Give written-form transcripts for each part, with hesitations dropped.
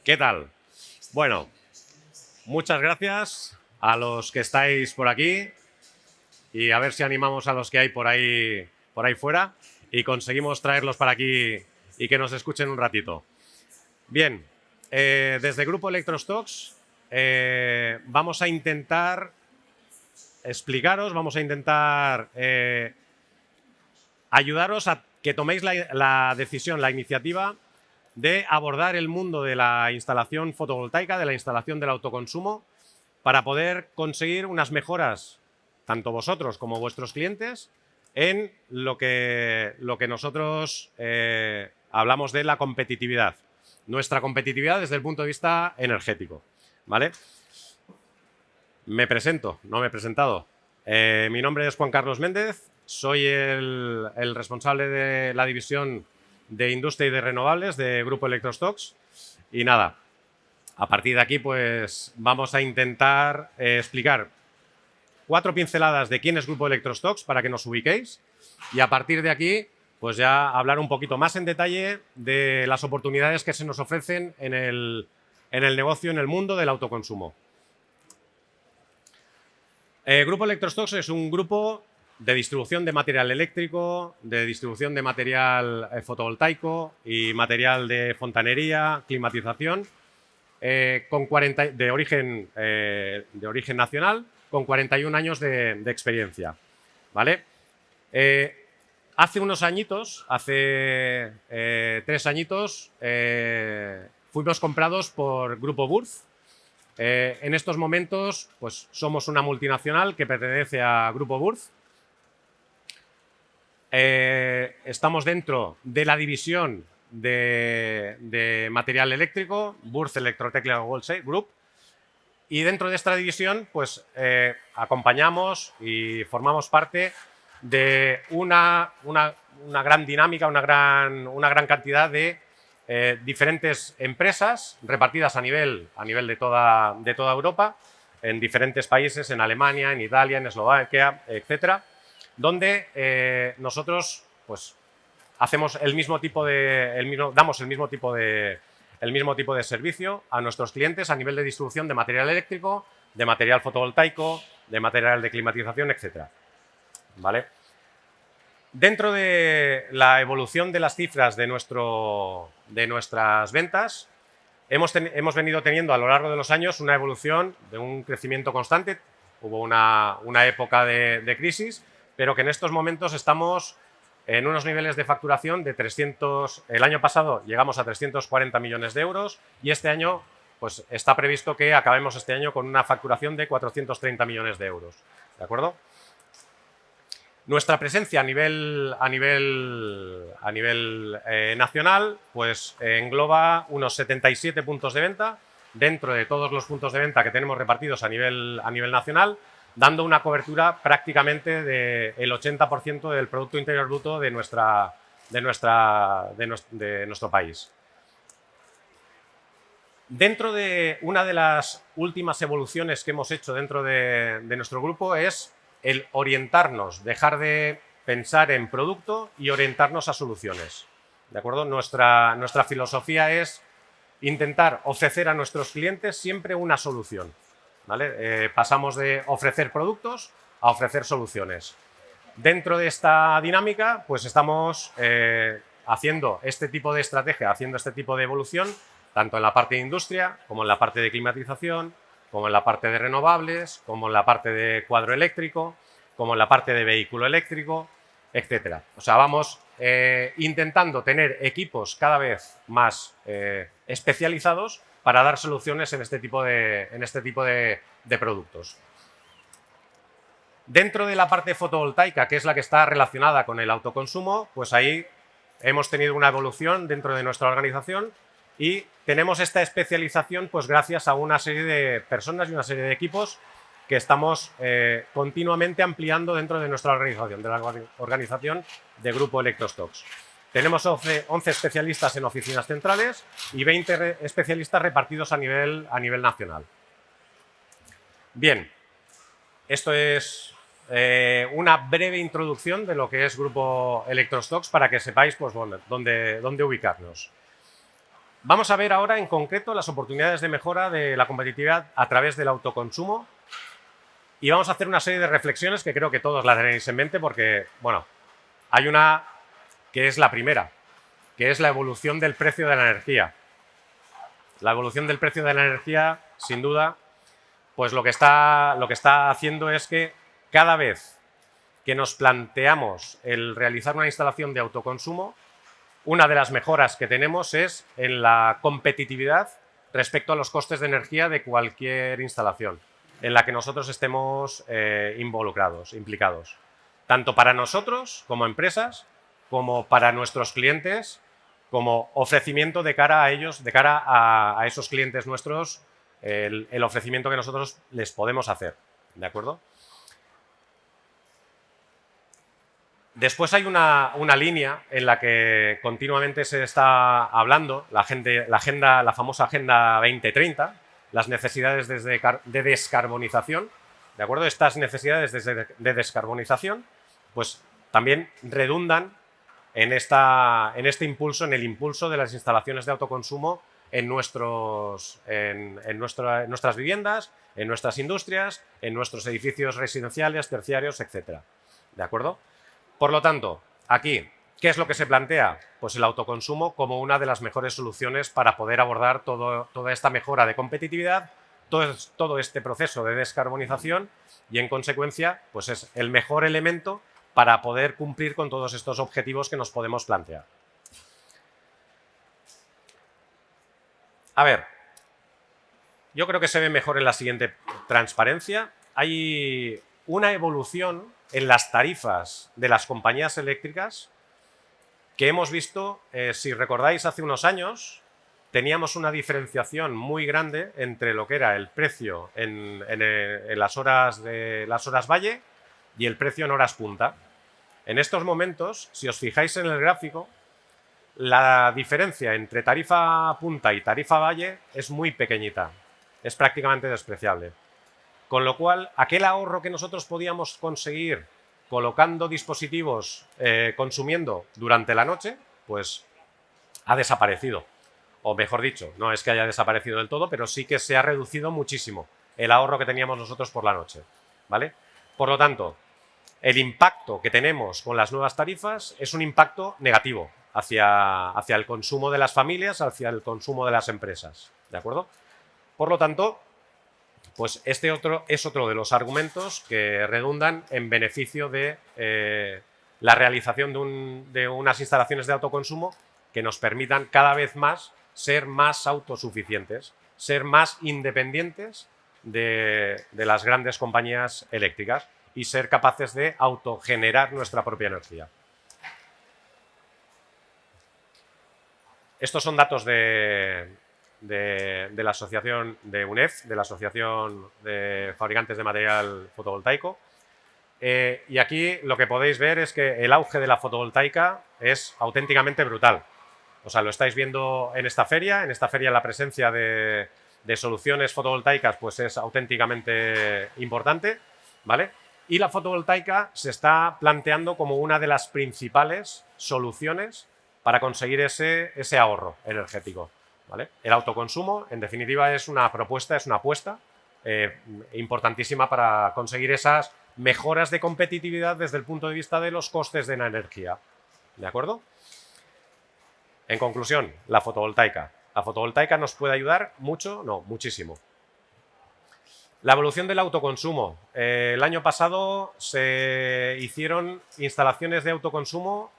¿Qué tal? Bueno, muchas gracias a los que estáis por aquí y a ver si animamos a los que hay por ahí fuera y conseguimos traerlos para aquí y que nos escuchen un ratito. Bien, desde Grupo Electrostox vamos a intentar explicaros, vamos a intentar ayudaros a que toméis la decisión, la iniciativa de abordar el mundo de la instalación fotovoltaica, de la instalación del autoconsumo, para poder conseguir unas mejoras, tanto vosotros como vuestros clientes, en lo que nosotros hablamos de la competitividad. Nuestra competitividad desde el punto de vista energético, ¿vale? Me presento, no me he presentado. Mi nombre es Juan Carlos Méndez, soy el responsable de la división de Industria y de Renovables de Grupo Electrostox. Y nada, a partir de aquí pues vamos a intentar explicar 4 pinceladas de quién es Grupo Electrostox para que nos ubiquéis y a partir de aquí pues ya hablar un poquito más en detalle de las oportunidades que se nos ofrecen en el negocio, en el mundo del autoconsumo. Grupo Electrostox es un grupo de distribución de material eléctrico, de distribución de material fotovoltaico y material de fontanería, climatización, de origen nacional, con 41 años de experiencia, ¿vale? Hace unos añitos, hace 3 añitos, fuimos comprados por Grupo Wurth. En estos momentos, pues somos una multinacional que pertenece a Grupo Wurth. Estamos dentro de la división de material eléctrico, Wurth Electrotechnical Wholesale Group, y dentro de esta división pues acompañamos y formamos parte de una gran dinámica, una gran cantidad de diferentes empresas repartidas a nivel de toda Europa, en diferentes países, en Alemania, en Italia, en Eslovaquia, etcétera, donde nosotros pues hacemos damos el mismo tipo de servicio a nuestros clientes a nivel de distribución de material eléctrico, de material fotovoltaico, de material de climatización, etcétera, ¿vale? Dentro de la evolución de las cifras de nuestras ventas, hemos venido teniendo a lo largo de los años una evolución de un crecimiento constante. Hubo una época de crisis, pero que en estos momentos estamos en unos niveles de facturación de 300. El año pasado llegamos a 340 millones de euros y este año pues está previsto que acabemos este año con una facturación de 430 millones de euros, ¿de acuerdo? Nuestra presencia a nivel nacional pues engloba unos 77 puntos de venta dentro de todos los puntos de venta que tenemos repartidos a nivel nacional, dando una cobertura prácticamente del 80% del Producto Interior Bruto de nuestro país. Dentro de una de las últimas evoluciones que hemos hecho dentro de nuestro grupo es el orientarnos, dejar de pensar en producto y orientarnos a soluciones, ¿de acuerdo? Nuestra filosofía es intentar ofrecer a nuestros clientes siempre una solución, ¿vale? Pasamos de ofrecer productos a ofrecer soluciones. Dentro de esta dinámica, pues estamos haciendo este tipo de estrategia, haciendo este tipo de evolución, tanto en la parte de industria, como en la parte de climatización, como en la parte de renovables, como en la parte de cuadro eléctrico, como en la parte de vehículo eléctrico, etcétera. O sea, vamos intentando tener equipos cada vez más especializados para dar soluciones en este tipo de productos. Dentro de la parte fotovoltaica, que es la que está relacionada con el autoconsumo, pues ahí hemos tenido una evolución dentro de nuestra organización y tenemos esta especialización pues gracias a una serie de personas y una serie de equipos que estamos continuamente ampliando dentro de nuestra organización, de la organización de Grupo Electrostox. Tenemos 11 especialistas en oficinas centrales y 20 especialistas repartidos a nivel nacional. Bien, esto es una breve introducción de lo que es Grupo Electrostox para que sepáis pues, dónde ubicarnos. Vamos a ver ahora en concreto las oportunidades de mejora de la competitividad a través del autoconsumo y vamos a hacer una serie de reflexiones que creo que todos las tenéis en mente porque, bueno, hay una que es la primera, que es la evolución del precio de la energía. La evolución del precio de la energía, sin duda, pues lo que está haciendo es que cada vez que nos planteamos el realizar una instalación de autoconsumo, una de las mejoras que tenemos es en la competitividad respecto a los costes de energía de cualquier instalación en la que nosotros estemos implicados. Tanto para nosotros como empresas, como para nuestros clientes, como ofrecimiento de cara a ellos, de cara a esos clientes nuestros, el ofrecimiento que nosotros les podemos hacer. ¿De acuerdo? Después hay una línea en la que continuamente se está hablando, la famosa Agenda 2030, las necesidades de descarbonización, ¿de acuerdo? Estas necesidades de descarbonización, pues también redundan en este impulso, en el impulso de las instalaciones de autoconsumo en nuestras viviendas, en nuestras industrias, en nuestros edificios residenciales, terciarios, etcétera. ¿De acuerdo? Por lo tanto, aquí, ¿qué es lo que se plantea? Pues el autoconsumo como una de las mejores soluciones para poder abordar toda esta mejora de competitividad, todo este proceso de descarbonización y, en consecuencia, pues es el mejor elemento para poder cumplir con todos estos objetivos que nos podemos plantear. A ver, yo creo que se ve mejor en la siguiente transparencia. Hay una evolución en las tarifas de las compañías eléctricas que hemos visto, si recordáis, hace unos años teníamos una diferenciación muy grande entre lo que era el precio en las horas valle y el precio en horas punta. En estos momentos, si os fijáis en el gráfico, la diferencia entre tarifa punta y tarifa valle es muy pequeñita, es prácticamente despreciable. Con lo cual, aquel ahorro que nosotros podíamos conseguir colocando dispositivos consumiendo durante la noche, pues ha desaparecido. O mejor dicho, no es que haya desaparecido del todo, pero sí que se ha reducido muchísimo el ahorro que teníamos nosotros por la noche, ¿vale? Por lo tanto, el impacto que tenemos con las nuevas tarifas es un impacto negativo hacia el consumo de las familias, hacia el consumo de las empresas, ¿de acuerdo? Por lo tanto, pues este es otro de los argumentos que redundan en beneficio de la realización de unas instalaciones de autoconsumo que nos permitan cada vez más ser más autosuficientes, ser más independientes de las grandes compañías eléctricas y ser capaces de autogenerar nuestra propia energía. Estos son datos de la asociación de UNEF, de la Asociación de Fabricantes de Material Fotovoltaico. Y aquí lo que podéis ver es que el auge de la fotovoltaica es auténticamente brutal. O sea, lo estáis viendo en esta feria la presencia de soluciones fotovoltaicas pues es auténticamente importante, ¿vale? Y la fotovoltaica se está planteando como una de las principales soluciones para conseguir ese ahorro energético, ¿vale? El autoconsumo, en definitiva, es una apuesta importantísima para conseguir esas mejoras de competitividad desde el punto de vista de los costes de la energía, ¿de acuerdo? En conclusión, la fotovoltaica. ¿La fotovoltaica nos puede ayudar mucho? No, muchísimo. La evolución del autoconsumo. El año pasado se hicieron instalaciones de autoconsumo.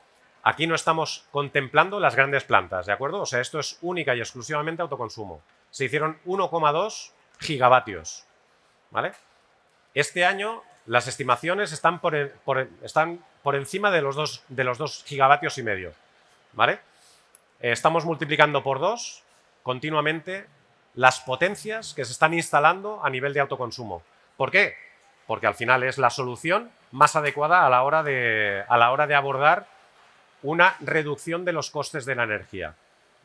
Aquí no estamos contemplando las grandes plantas, ¿de acuerdo? O sea, esto es única y exclusivamente autoconsumo. Se hicieron 1,2 gigavatios, ¿vale? Este año las estimaciones están por encima de los 2 gigavatios y medio, ¿vale? Estamos multiplicando por 2 continuamente las potencias que se están instalando a nivel de autoconsumo. ¿Por qué? Porque al final es la solución más adecuada a la hora de abordar una reducción de los costes de la energía,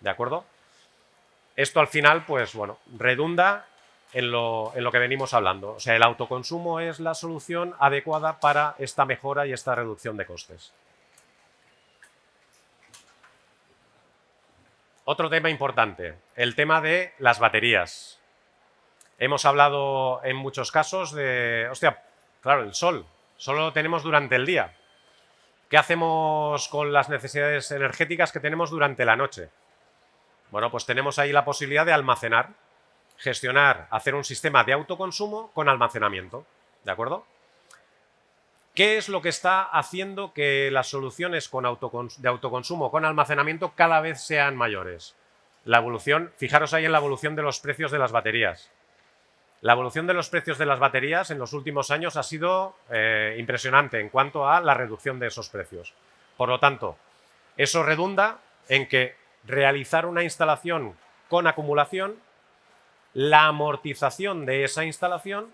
¿de acuerdo? Esto al final, pues bueno, redunda en lo que venimos hablando. O sea, el autoconsumo es la solución adecuada para esta mejora y esta reducción de costes. Otro tema importante, el tema de las baterías. Hemos hablado en muchos casos de, hostia, claro, el sol, solo lo tenemos durante el día. ¿Qué hacemos con las necesidades energéticas que tenemos durante la noche? Bueno, pues tenemos ahí la posibilidad de almacenar, gestionar, hacer un sistema de autoconsumo con almacenamiento, ¿de acuerdo? ¿Qué es lo que está haciendo que las soluciones de autoconsumo con almacenamiento cada vez sean mayores? La evolución, fijaros ahí en la evolución de los precios de las baterías. La evolución de los precios de las baterías en los últimos años ha sido impresionante en cuanto a la reducción de esos precios. Por lo tanto, eso redunda en que realizar una instalación con acumulación, la amortización de esa instalación,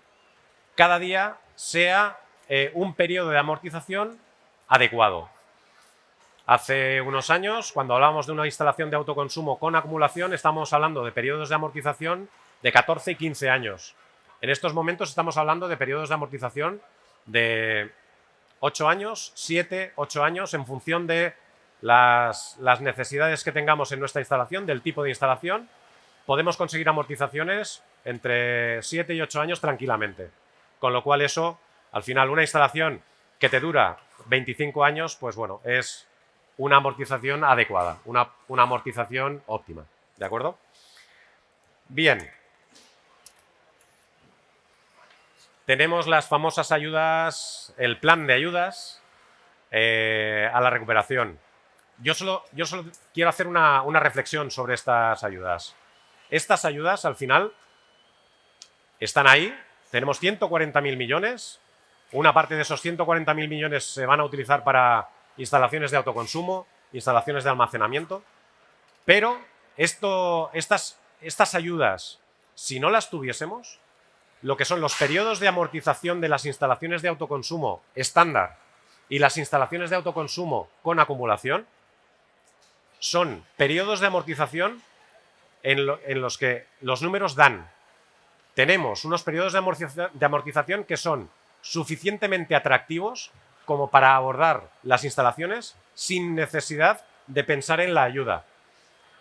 cada día sea un periodo de amortización adecuado. Hace unos años, cuando hablábamos de una instalación de autoconsumo con acumulación, estamos hablando de periodos de amortización de 14 y 15 años. En estos momentos estamos hablando de periodos de amortización de 8 años, 7, 8 años, en función de las necesidades que tengamos en nuestra instalación, del tipo de instalación. Podemos conseguir amortizaciones entre 7 y 8 años tranquilamente. Con lo cual eso, al final, una instalación que te dura 25 años, pues bueno, es una amortización adecuada, una amortización óptima, ¿de acuerdo? Bien. Tenemos las famosas ayudas, el plan de ayudas a la recuperación. Yo solo quiero hacer una reflexión sobre estas ayudas. Estas ayudas, al final, están ahí. Tenemos 140.000 millones. Una parte de esos 140.000 millones se van a utilizar para instalaciones de autoconsumo, instalaciones de almacenamiento. Pero estas ayudas, si no las tuviésemos, lo que son los periodos de amortización de las instalaciones de autoconsumo estándar y las instalaciones de autoconsumo con acumulación, son periodos de amortización en los que los números dan. Tenemos unos periodos de amortización que son suficientemente atractivos como para abordar las instalaciones sin necesidad de pensar en la ayuda.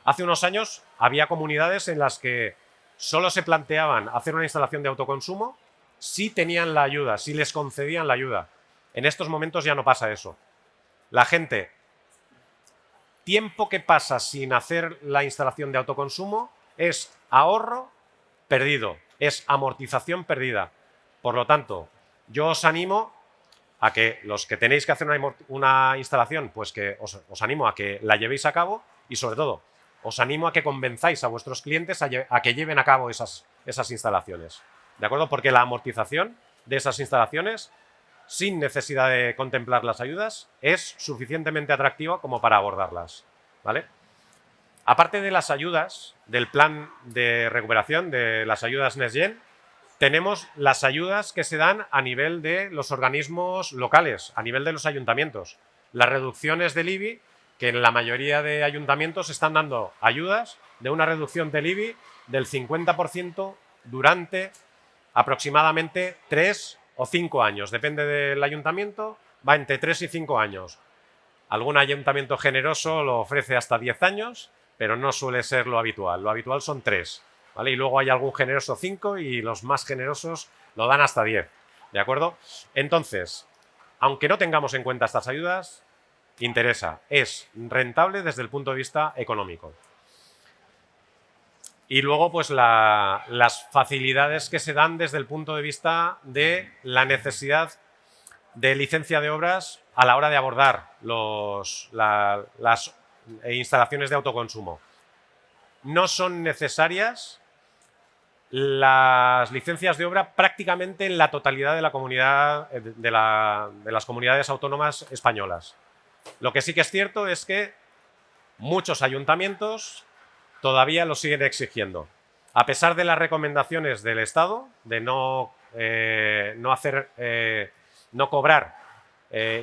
Hace unos años había comunidades en las que solo se planteaban hacer una instalación de autoconsumo si tenían la ayuda, si les concedían la ayuda. En estos momentos ya no pasa eso. La gente, tiempo que pasa sin hacer la instalación de autoconsumo es ahorro perdido, es amortización perdida. Por lo tanto, yo os animo a que los que tenéis que hacer una instalación, pues que os animo a que la llevéis a cabo y sobre todo, os animo a que convenzáis a vuestros clientes a que lleven a cabo esas instalaciones. ¿De acuerdo? Porque la amortización de esas instalaciones, sin necesidad de contemplar las ayudas, es suficientemente atractiva como para abordarlas. ¿Vale? Aparte de las ayudas del plan de recuperación, de las ayudas NextGen, tenemos las ayudas que se dan a nivel de los organismos locales, a nivel de los ayuntamientos. Las reducciones del IBI, que en la mayoría de ayuntamientos están dando ayudas de una reducción del IBI del 50% durante aproximadamente 3 o 5 años. Depende del ayuntamiento, va entre 3 y 5 años. Algún ayuntamiento generoso lo ofrece hasta 10 años, pero no suele ser lo habitual. Lo habitual son 3. ¿Vale? Y luego hay algún generoso 5 y los más generosos lo dan hasta 10. ¿De acuerdo? Entonces, aunque no tengamos en cuenta estas ayudas, interesa, es rentable desde el punto de vista económico. Y luego, pues las facilidades que se dan desde el punto de vista de la necesidad de licencia de obras a la hora de abordar las instalaciones de autoconsumo. No son necesarias las licencias de obra prácticamente en la totalidad de la comunidad de las comunidades autónomas españolas. Lo que sí que es cierto es que muchos ayuntamientos todavía lo siguen exigiendo. A pesar de las recomendaciones del Estado de no cobrar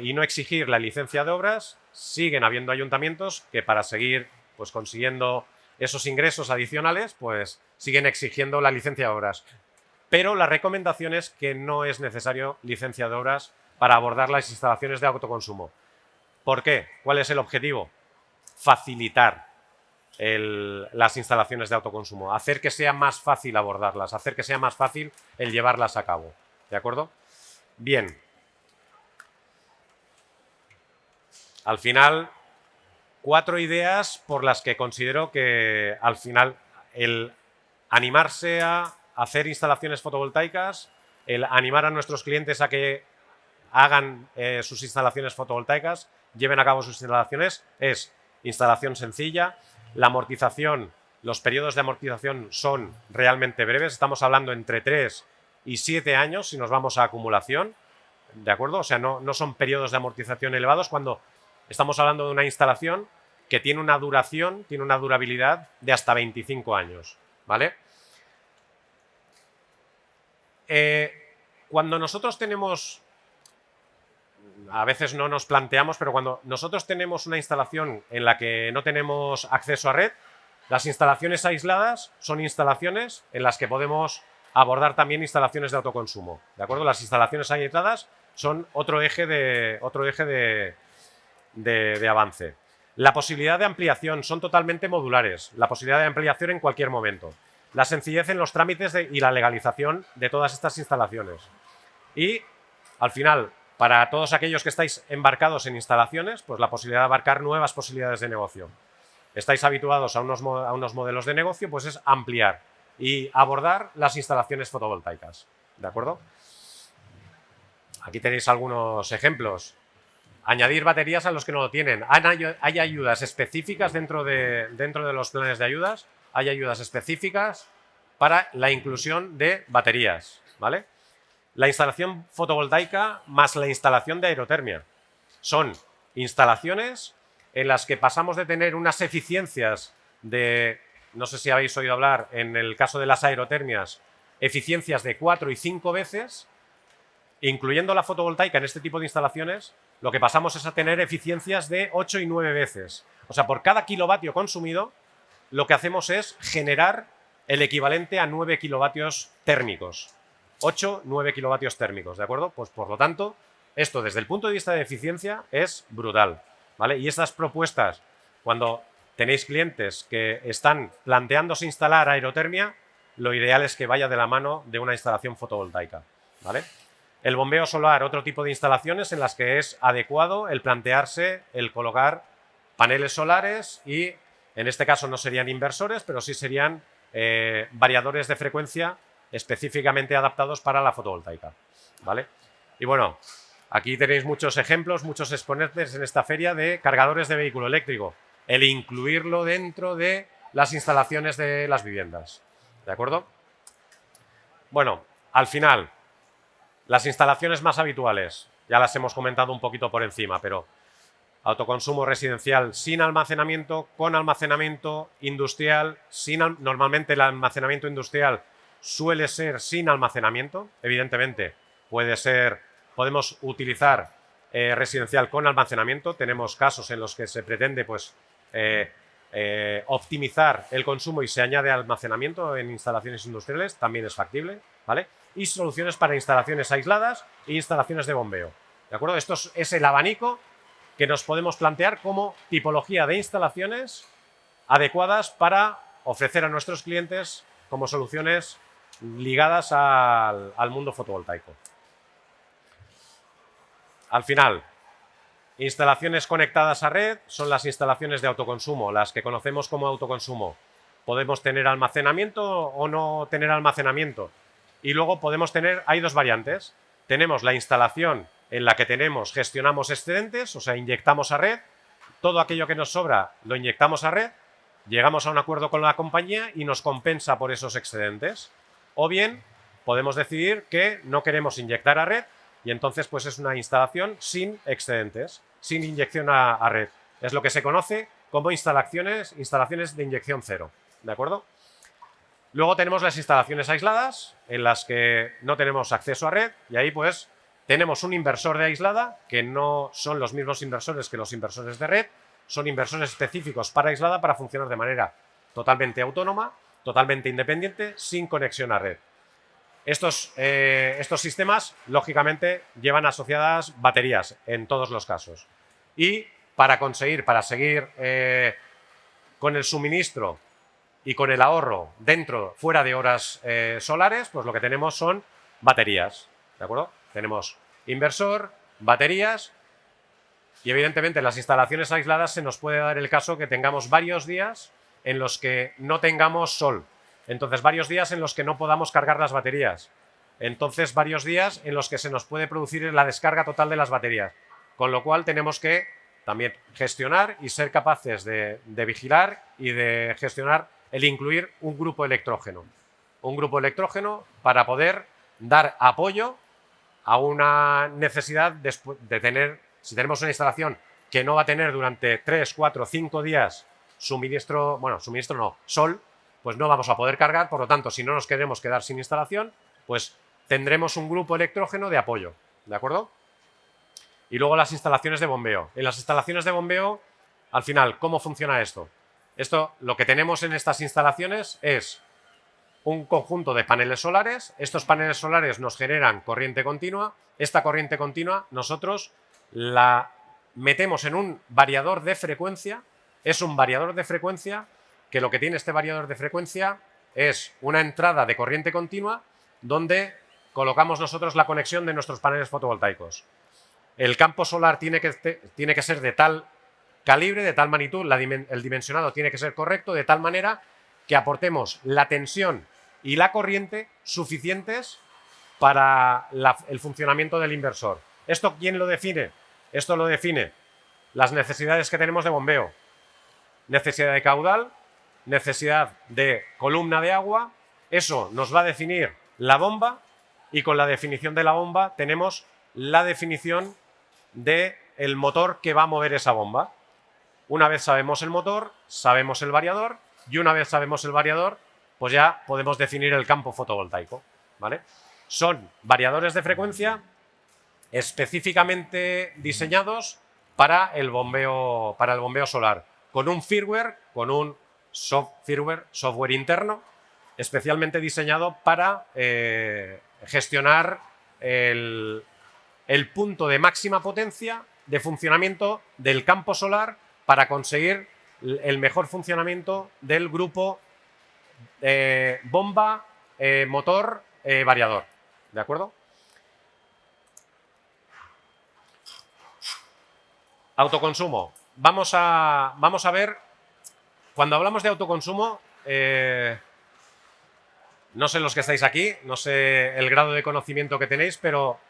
y no exigir la licencia de obras, siguen habiendo ayuntamientos que para seguir pues, consiguiendo esos ingresos adicionales, pues siguen exigiendo la licencia de obras. Pero la recomendación es que no es necesario licencia de obras para abordar las instalaciones de autoconsumo. ¿Por qué? ¿Cuál es el objetivo? Facilitar las instalaciones de autoconsumo, hacer que sea más fácil abordarlas, hacer que sea más fácil el llevarlas a cabo. ¿De acuerdo? Bien. Al final, 4 ideas por las que considero que al final el animarse a hacer instalaciones fotovoltaicas, el animar a nuestros clientes a que hagan sus instalaciones fotovoltaicas, lleven a cabo sus instalaciones, es instalación sencilla, la amortización, los periodos de amortización son realmente breves, estamos hablando entre 3 y 7 años si nos vamos a acumulación, ¿de acuerdo? O sea, no son periodos de amortización elevados cuando estamos hablando de una instalación que tiene una duración, tiene una durabilidad de hasta 25 años, ¿vale? Cuando nosotros tenemos, a veces no nos planteamos, pero cuando nosotros tenemos una instalación en la que no tenemos acceso a red, las instalaciones aisladas son instalaciones en las que podemos abordar también instalaciones de autoconsumo, ¿de acuerdo? Las instalaciones aisladas son otro eje de avance. La posibilidad de ampliación son totalmente modulares, la posibilidad de ampliación en cualquier momento. La sencillez en los trámites y la legalización de todas estas instalaciones. Y, al final, para todos aquellos que estáis embarcados en instalaciones, pues la posibilidad de abarcar nuevas posibilidades de negocio. Estáis habituados a unos modelos de negocio, pues es ampliar y abordar las instalaciones fotovoltaicas. ¿De acuerdo? Aquí tenéis algunos ejemplos. Añadir baterías a los que no lo tienen. Hay ayudas específicas dentro de los planes de ayudas. Hay ayudas específicas para la inclusión de baterías, ¿vale? La instalación fotovoltaica más la instalación de aerotermia. Son instalaciones en las que pasamos de tener unas eficiencias de, no sé si habéis oído hablar, en el caso de las aerotermias, eficiencias de 4 y 5 veces, incluyendo la fotovoltaica en este tipo de instalaciones, lo que pasamos es a tener eficiencias de 8 y 9 veces. O sea, por cada kilovatio consumido, lo que hacemos es generar el equivalente a 9 kilovatios térmicos. 8, 9 kilovatios térmicos, ¿de acuerdo? Pues por lo tanto, esto desde el punto de vista de eficiencia es brutal, ¿vale? Y estas propuestas, cuando tenéis clientes que están planteándose instalar aerotermia, lo ideal es que vaya de la mano de una instalación fotovoltaica, ¿vale? El bombeo solar, otro tipo de instalaciones en las que es adecuado el plantearse, el colocar paneles solares y, en este caso no serían inversores, pero sí serían variadores de frecuencia específicamente adaptados para la fotovoltaica, ¿vale? Y bueno, aquí tenéis muchos ejemplos, muchos exponentes en esta feria de cargadores de vehículo eléctrico, el incluirlo dentro de las instalaciones de las viviendas, ¿de acuerdo? Bueno, al final, las instalaciones más habituales, ya las hemos comentado un poquito por encima, pero autoconsumo residencial sin almacenamiento, con almacenamiento industrial, normalmente el almacenamiento industrial suele ser sin almacenamiento, evidentemente podemos utilizar residencial con almacenamiento, tenemos casos en los que se pretende pues optimizar el consumo y se añade almacenamiento en instalaciones industriales, también es factible, ¿vale? Y soluciones para instalaciones aisladas e instalaciones de bombeo, ¿de acuerdo? Esto es el abanico que nos podemos plantear como tipología de instalaciones adecuadas para ofrecer a nuestros clientes como soluciones ligadas al mundo fotovoltaico. Al final, instalaciones conectadas a red son las instalaciones de autoconsumo, las que conocemos como autoconsumo. Podemos tener almacenamiento o no tener almacenamiento. Y luego hay dos variantes. Tenemos la instalación en la que gestionamos excedentes, o sea, inyectamos a red, todo aquello que nos sobra lo inyectamos a red, llegamos a un acuerdo con la compañía y nos compensa por esos excedentes. O bien, podemos decidir que no queremos inyectar a red y entonces pues es una instalación sin excedentes, sin inyección a red. Es lo que se conoce como instalaciones de inyección cero, ¿de acuerdo? Luego tenemos las instalaciones aisladas, en las que no tenemos acceso a red, y ahí pues tenemos un inversor de aislada, que no son los mismos inversores que los inversores de red, son inversores específicos para aislada para funcionar de manera totalmente autónoma, totalmente independiente, sin conexión a red. Estos sistemas, lógicamente, llevan asociadas baterías en todos los casos. Y para seguir con el suministro y con el ahorro fuera de horas solares, pues lo que tenemos son baterías, ¿de acuerdo? Tenemos inversor, baterías y evidentemente en las instalaciones aisladas se nos puede dar el caso que tengamos varios días en los que no tengamos sol. Entonces, varios días en los que no podamos cargar las baterías. Entonces, varios días en los que se nos puede producir la descarga total de las baterías. Con lo cual, tenemos que también gestionar y ser capaces de vigilar y de gestionar el incluir un grupo electrógeno. Un grupo electrógeno para poder dar apoyo a una necesidad de tener, si tenemos una instalación que no va a tener durante 3, 4, 5 días suministro no, sol, pues no vamos a poder cargar, por lo tanto, si no nos queremos quedar sin instalación, pues tendremos un grupo electrógeno de apoyo, ¿de acuerdo? Y luego las instalaciones de bombeo. En las instalaciones de bombeo, al final, ¿cómo funciona esto? Lo que tenemos en estas instalaciones es un conjunto de paneles solares. Estos paneles solares nos generan corriente continua. Esta corriente continua nosotros la metemos en un variador de frecuencia. Es un variador de frecuencia que lo que tiene este variador de frecuencia es una entrada de corriente continua donde colocamos nosotros la conexión de nuestros paneles fotovoltaicos. El campo solar tiene que ser de tal calibre, de tal magnitud, el dimensionado tiene que ser correcto, de tal manera que aportemos la tensión y la corriente suficientes para el funcionamiento del inversor. ¿Esto quién lo define? Esto lo define las necesidades que tenemos de bombeo. Necesidad de caudal, necesidad de columna de agua, eso nos va a definir la bomba y con la definición de la bomba tenemos la definición del motor que va a mover esa bomba. Una vez sabemos el motor, sabemos el variador y una vez sabemos el variador, pues ya podemos definir el campo fotovoltaico, ¿vale? Son variadores de frecuencia específicamente diseñados para el bombeo solar, con un firmware, con un software interno, especialmente diseñado para gestionar el punto de máxima potencia de funcionamiento del campo solar para conseguir el mejor funcionamiento del grupo bomba, motor, variador. ¿De acuerdo? Autoconsumo. Vamos a ver, cuando hablamos de autoconsumo, no sé los que estáis aquí, no sé el grado de conocimiento que tenéis, pero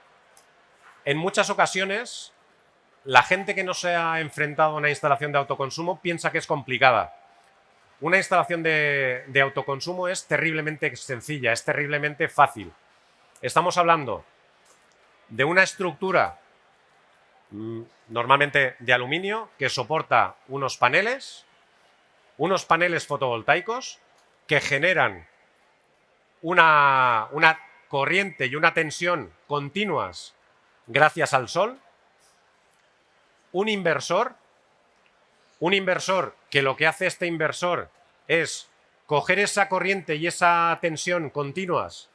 en muchas ocasiones la gente que no se ha enfrentado a una instalación de autoconsumo piensa que es complicada. Una instalación de autoconsumo es terriblemente sencilla, es terriblemente fácil. Estamos hablando de una estructura normalmente de aluminio que soporta unos paneles fotovoltaicos que generan una corriente y una tensión continuas gracias al sol. Un inversor que lo que hace este inversor es coger esa corriente y esa tensión continuas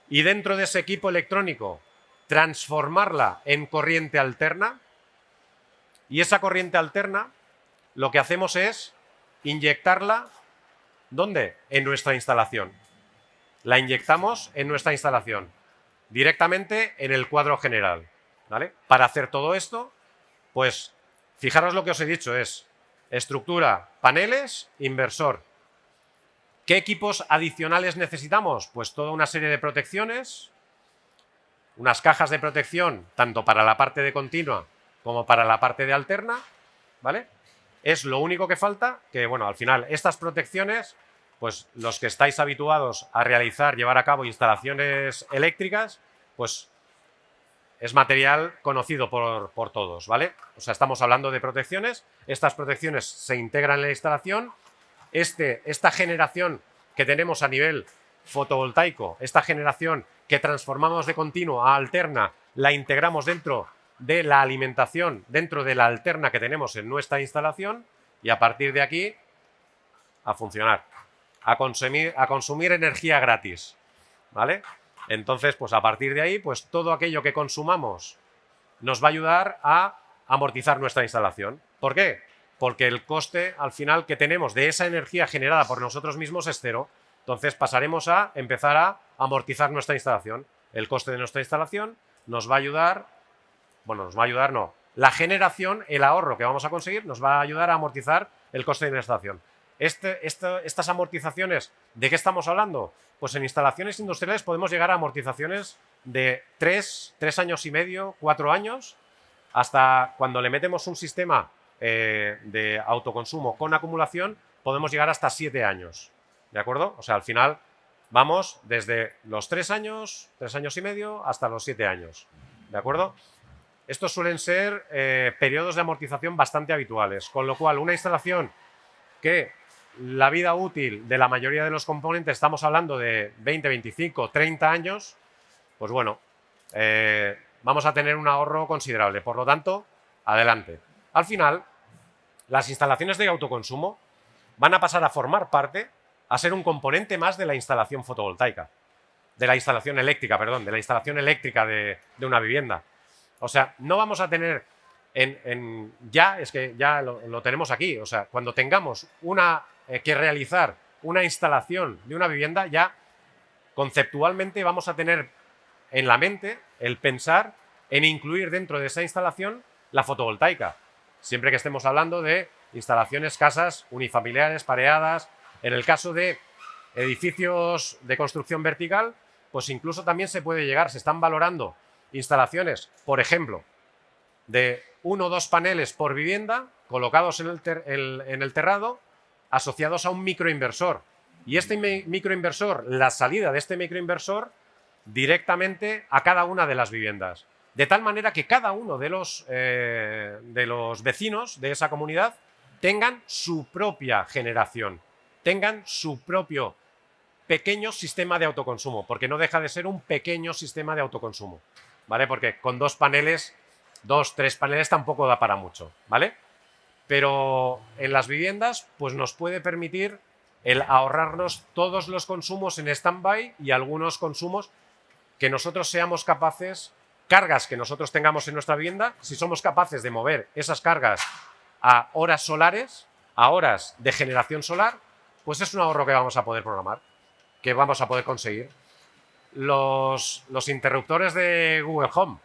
y dentro de ese equipo electrónico transformarla en corriente alterna, y esa corriente alterna lo que hacemos es inyectarla ¿dónde? En nuestra instalación. La inyectamos en nuestra instalación directamente en el cuadro general, ¿vale? Para hacer todo esto, pues fijaros lo que os he dicho, es estructura, paneles, inversor. ¿Qué equipos adicionales necesitamos? Pues toda una serie de protecciones, unas cajas de protección tanto para la parte de continua como para la parte de alterna, ¿vale? Es lo único que falta, que bueno, al final estas protecciones, pues los que estáis habituados a llevar a cabo instalaciones eléctricas, pues es material conocido por todos, ¿vale? O sea, estamos hablando de protecciones, estas protecciones se integran en la instalación, esta generación que tenemos a nivel fotovoltaico, esta generación que transformamos de continuo a alterna, la integramos dentro de la alimentación, dentro de la alterna que tenemos en nuestra instalación y a partir de aquí a funcionar, a consumir energía gratis, ¿vale? Entonces, pues a partir de ahí, pues todo aquello que consumamos nos va a ayudar a amortizar nuestra instalación. ¿Por qué? porque el coste al final que tenemos de esa energía generada por nosotros mismos es cero. Entonces pasaremos a empezar a amortizar nuestra instalación. El coste de nuestra instalación nos va a ayudar, bueno, nos va a ayudar, no, la generación, el ahorro que vamos a conseguir nos va a ayudar a amortizar el coste de la instalación. Estas amortizaciones, ¿de qué estamos hablando? Pues en instalaciones industriales podemos llegar a amortizaciones de 3 años y medio, 4 años, hasta cuando le metemos un sistema de autoconsumo con acumulación, podemos llegar hasta 7 años. ¿De acuerdo? O sea, al final vamos desde los 3 años y medio, hasta los 7 años. ¿De acuerdo? Estos suelen ser periodos de amortización bastante habituales, con lo cual una instalación que la vida útil de la mayoría de los componentes, estamos hablando de 20, 25, 30 años, pues bueno, vamos a tener un ahorro considerable. Por lo tanto, adelante. Al final, las instalaciones de autoconsumo van a pasar a formar parte, a ser un componente más de la instalación fotovoltaica, de la instalación eléctrica, perdón, de la instalación eléctrica de una vivienda. O sea, no vamos a tener es que ya lo tenemos aquí. O sea, cuando tengamos que realizar una instalación de una vivienda, ya conceptualmente vamos a tener en la mente el pensar en incluir dentro de esa instalación la fotovoltaica. Siempre que estemos hablando de instalaciones, casas unifamiliares, pareadas. En el caso de edificios de construcción vertical, pues incluso también se están valorando instalaciones, por ejemplo, de 1 o 2 paneles por vivienda colocados en el terrado, asociados a un microinversor. Y este microinversor, la salida de este microinversor directamente a cada una de las viviendas. De tal manera que cada uno de los vecinos de esa comunidad tengan su propia generación, tengan su propio pequeño sistema de autoconsumo, porque no deja de ser un pequeño sistema de autoconsumo, ¿vale? Porque con 2 paneles, 2, 3 paneles tampoco da para mucho, ¿vale? Pero en las viviendas, pues nos puede permitir el ahorrarnos todos los consumos en stand-by y algunos consumos que nosotros seamos capaces, cargas que nosotros tengamos en nuestra vivienda, si somos capaces de mover esas cargas a horas solares, a horas de generación solar, pues es un ahorro que vamos a poder programar, que vamos a poder conseguir. Los interruptores de Google Home.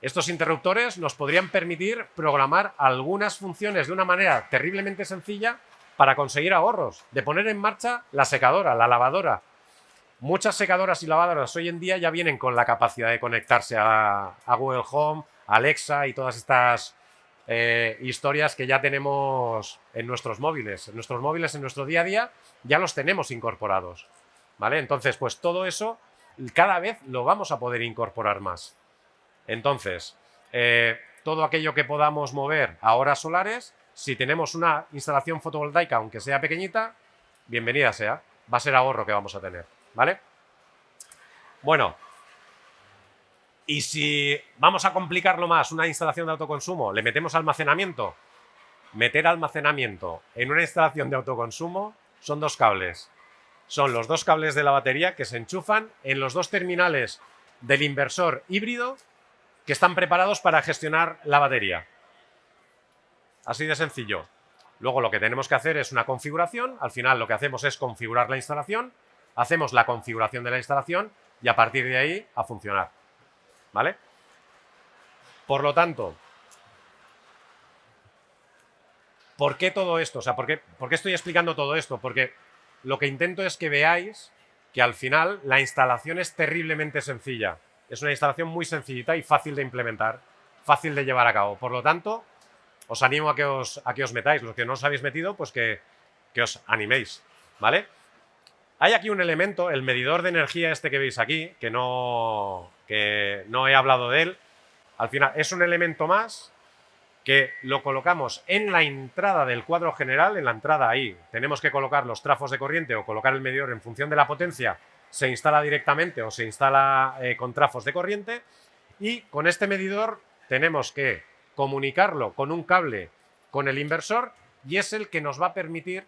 Estos interruptores nos podrían permitir programar algunas funciones de una manera terriblemente sencilla para conseguir ahorros, de poner en marcha la secadora, la lavadora. Muchas secadoras y lavadoras hoy en día ya vienen con la capacidad de conectarse a Google Home, Alexa y todas estas historias que ya tenemos en nuestros móviles. En nuestro día a día, ya los tenemos incorporados, ¿vale? Entonces, pues todo eso cada vez lo vamos a poder incorporar más. Entonces, todo aquello que podamos mover a horas solares, si tenemos una instalación fotovoltaica, aunque sea pequeñita, bienvenida sea. Va a ser ahorro que vamos a tener, ¿vale? Bueno, y si vamos a complicarlo más, una instalación de autoconsumo, le metemos almacenamiento. Meter almacenamiento en una instalación de autoconsumo son 2 cables. Son los 2 cables de la batería que se enchufan en los 2 terminales del inversor híbrido que están preparados para gestionar la batería. Así de sencillo. Luego lo que tenemos que hacer es una configuración. Al final lo que hacemos es configurar la instalación, hacemos la configuración de la instalación y a partir de ahí a funcionar, ¿vale? Por lo tanto, ¿por qué todo esto? O sea, ¿por qué estoy explicando todo esto? Porque lo que intento es que veáis que al final la instalación es terriblemente sencilla. Es una instalación muy sencillita y fácil de implementar, fácil de llevar a cabo. Por lo tanto, os animo a que os metáis. Los que no os habéis metido, pues que os animéis, ¿vale? Hay aquí un elemento, el medidor de energía este que veis aquí, que no he hablado de él. Al final es un elemento más que lo colocamos en la entrada del cuadro general, en la entrada ahí. Tenemos que colocar los trafos de corriente o colocar el medidor en función de la potencia. Se instala directamente o se instala con trafos de corriente y con este medidor tenemos que comunicarlo con un cable con el inversor y es el que nos va a permitir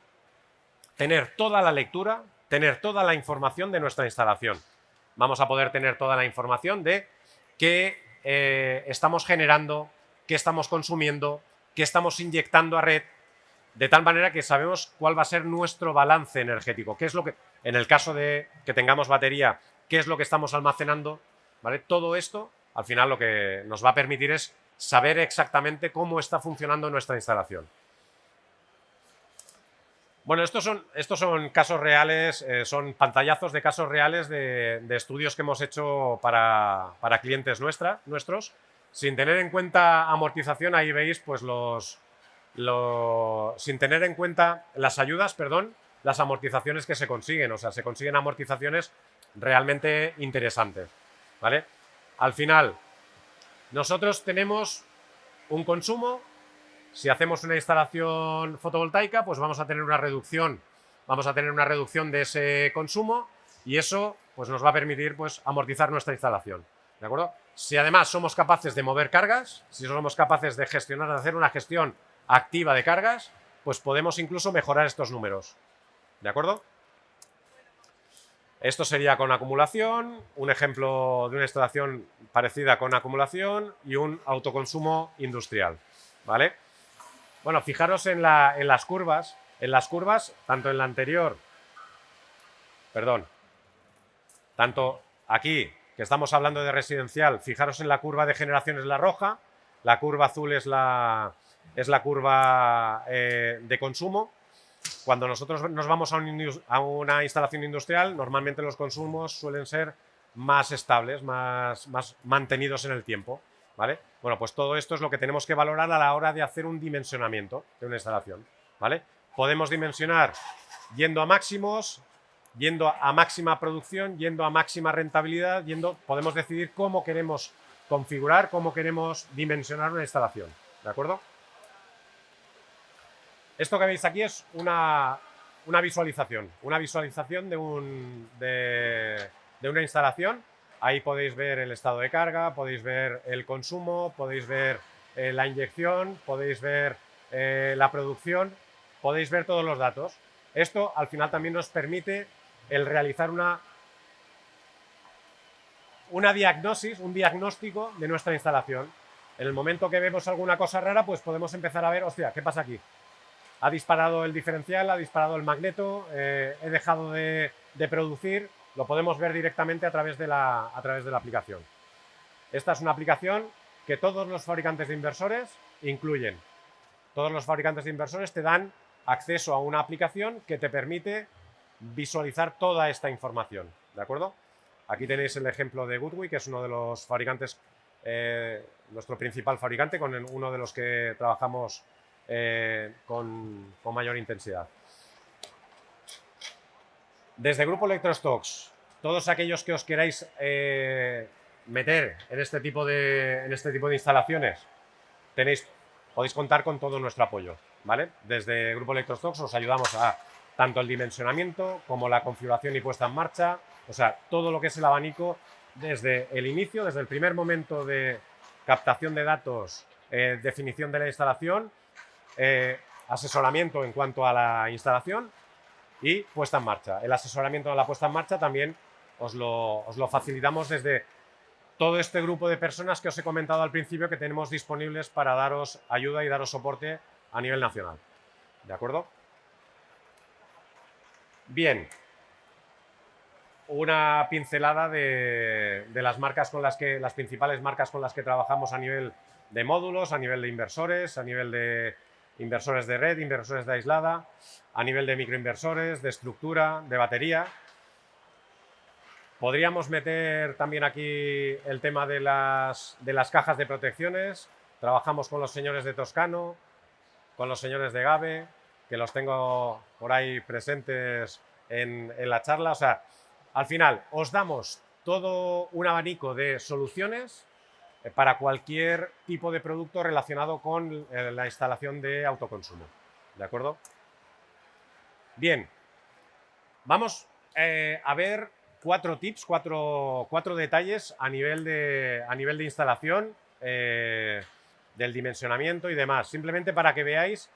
tener toda la lectura, tener toda la información de nuestra instalación. Vamos a poder tener toda la información de qué estamos generando, qué estamos consumiendo, que estamos inyectando a red, de tal manera que sabemos cuál va a ser nuestro balance energético, qué es lo que, en el caso de que tengamos batería, qué es lo que estamos almacenando, ¿vale? Todo esto, al final, lo que nos va a permitir es saber exactamente cómo está funcionando nuestra instalación. Bueno, estos son casos reales, son pantallazos de casos reales de estudios que hemos hecho para clientes nuestros. Sin tener en cuenta amortización, ahí veis pues sin tener en cuenta las ayudas, perdón, las amortizaciones que se consiguen. O sea, se consiguen amortizaciones realmente interesantes, ¿vale? Al final, nosotros tenemos un consumo. Si hacemos una instalación fotovoltaica, pues vamos a tener una reducción de ese consumo y eso pues, nos va a permitir pues, amortizar nuestra instalación. ¿De acuerdo? Si además somos capaces de mover cargas, si somos capaces de gestionar, de hacer una gestión activa de cargas, pues podemos incluso mejorar estos números. ¿De acuerdo? Esto sería con acumulación, un ejemplo de una instalación parecida con acumulación y un autoconsumo industrial. ¿Vale? Bueno, fijaros en las curvas. En las curvas, tanto en la anterior, tanto aquí, que estamos hablando de residencial, fijaros en la curva de generación es la roja, la curva azul es la curva de consumo. Cuando nosotros nos vamos a una instalación industrial, normalmente los consumos suelen ser más estables, más mantenidos en el tiempo, ¿vale? Bueno, pues todo esto es lo que tenemos que valorar a la hora de hacer un dimensionamiento de una instalación, ¿vale? Podemos dimensionar yendo a máximos, yendo a máxima producción, yendo a máxima rentabilidad, podemos decidir cómo queremos configurar, cómo queremos dimensionar una instalación, ¿de acuerdo? Esto que veis aquí es una visualización de una instalación. Ahí podéis ver el estado de carga, podéis ver el consumo, podéis ver la inyección, podéis ver la producción, podéis ver todos los datos. Esto al final también nos permite el realizar un diagnóstico de nuestra instalación. En el momento que vemos alguna cosa rara, pues podemos empezar a ver, hostia, ¿qué pasa aquí? Ha disparado el diferencial, ha disparado el magneto, he dejado de producir. Lo podemos ver directamente a través de la aplicación. Esta es una aplicación que todos los fabricantes de inversores incluyen. Todos los fabricantes de inversores te dan acceso a una aplicación que te permite visualizar toda esta información. ¿De acuerdo? Aquí tenéis el ejemplo de Goodway, que es uno de los fabricantes, nuestro principal fabricante, con uno de los que trabajamos con mayor intensidad. Desde Grupo Electrostox, todos aquellos que os queráis meter en este tipo de instalaciones, podéis contar con todo nuestro apoyo, ¿vale? Desde Grupo Electrostox os ayudamos a tanto el dimensionamiento como la configuración y puesta en marcha, o sea, todo lo que es el abanico desde el inicio, desde el primer momento de captación de datos, definición de la instalación, asesoramiento en cuanto a la instalación y puesta en marcha. El asesoramiento de la puesta en marcha también os lo facilitamos desde todo este grupo de personas que os he comentado al principio que tenemos disponibles para daros ayuda y daros soporte a nivel nacional. ¿De acuerdo? Bien. Una pincelada de las marcas las principales marcas con las que trabajamos a nivel de módulos, a nivel de inversores, a nivel de inversores de red, inversores de aislada, a nivel de microinversores, de estructura, de batería. Podríamos meter también aquí el tema de las cajas de protecciones. Trabajamos con los señores de Toscano, con los señores de Gave, que los tengo por ahí presentes en la charla. O sea, al final os damos todo un abanico de soluciones para cualquier tipo de producto relacionado con la instalación de autoconsumo. ¿De acuerdo? Bien, vamos a ver 4 tips, cuatro detalles a nivel de instalación, del dimensionamiento y demás. Simplemente para que veáis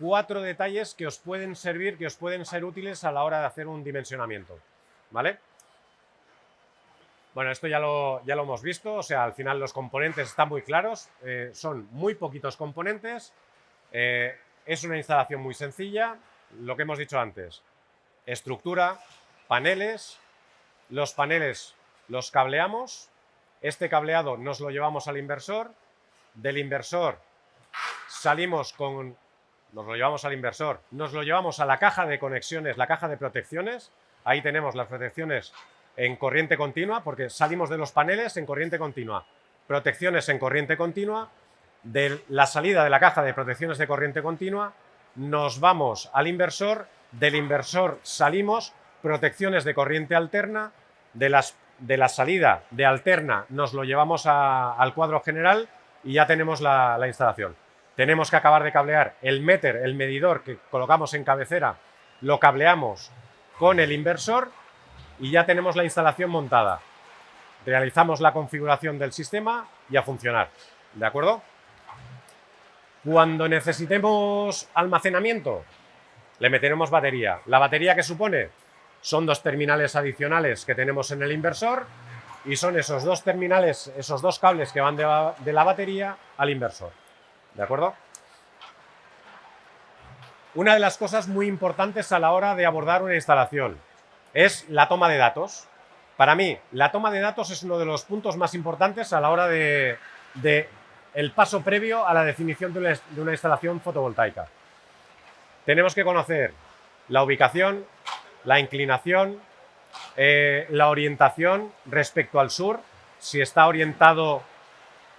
4 detalles que os pueden servir, que os pueden ser útiles a la hora de hacer un dimensionamiento. ¿Vale? Bueno, esto ya lo hemos visto, o sea, al final los componentes están muy claros, son muy poquitos componentes, Es una instalación muy sencilla, lo que hemos dicho antes. Estructura, paneles, los paneles los cableamos, este cableado nos lo llevamos al inversor, del inversor nos lo llevamos al inversor, nos lo llevamos a la caja de conexiones, la caja de protecciones, ahí tenemos las protecciones en corriente continua, porque salimos de los paneles en corriente continua, protecciones en corriente continua, de la salida de la caja de protecciones de corriente continua, nos vamos al inversor, del inversor salimos, protecciones de corriente alterna, de la salida de alterna nos lo llevamos al cuadro general y ya tenemos la instalación. Tenemos que acabar de cablear el meter, el medidor que colocamos en cabecera, lo cableamos con el inversor y ya tenemos la instalación montada. Realizamos la configuración del sistema y a funcionar. ¿De acuerdo? Cuando necesitemos almacenamiento, le meteremos batería. ¿La batería qué supone? Son 2 terminales adicionales que tenemos en el inversor y son esos 2 terminales, esos 2 cables que van de la batería al inversor. ¿De acuerdo? Una de las cosas muy importantes a la hora de abordar una instalación es la toma de datos. Para mí, la toma de datos es uno de los puntos más importantes a la hora de el paso previo a la definición de una instalación fotovoltaica. Tenemos que conocer la ubicación, la inclinación, la orientación respecto al sur, si está orientado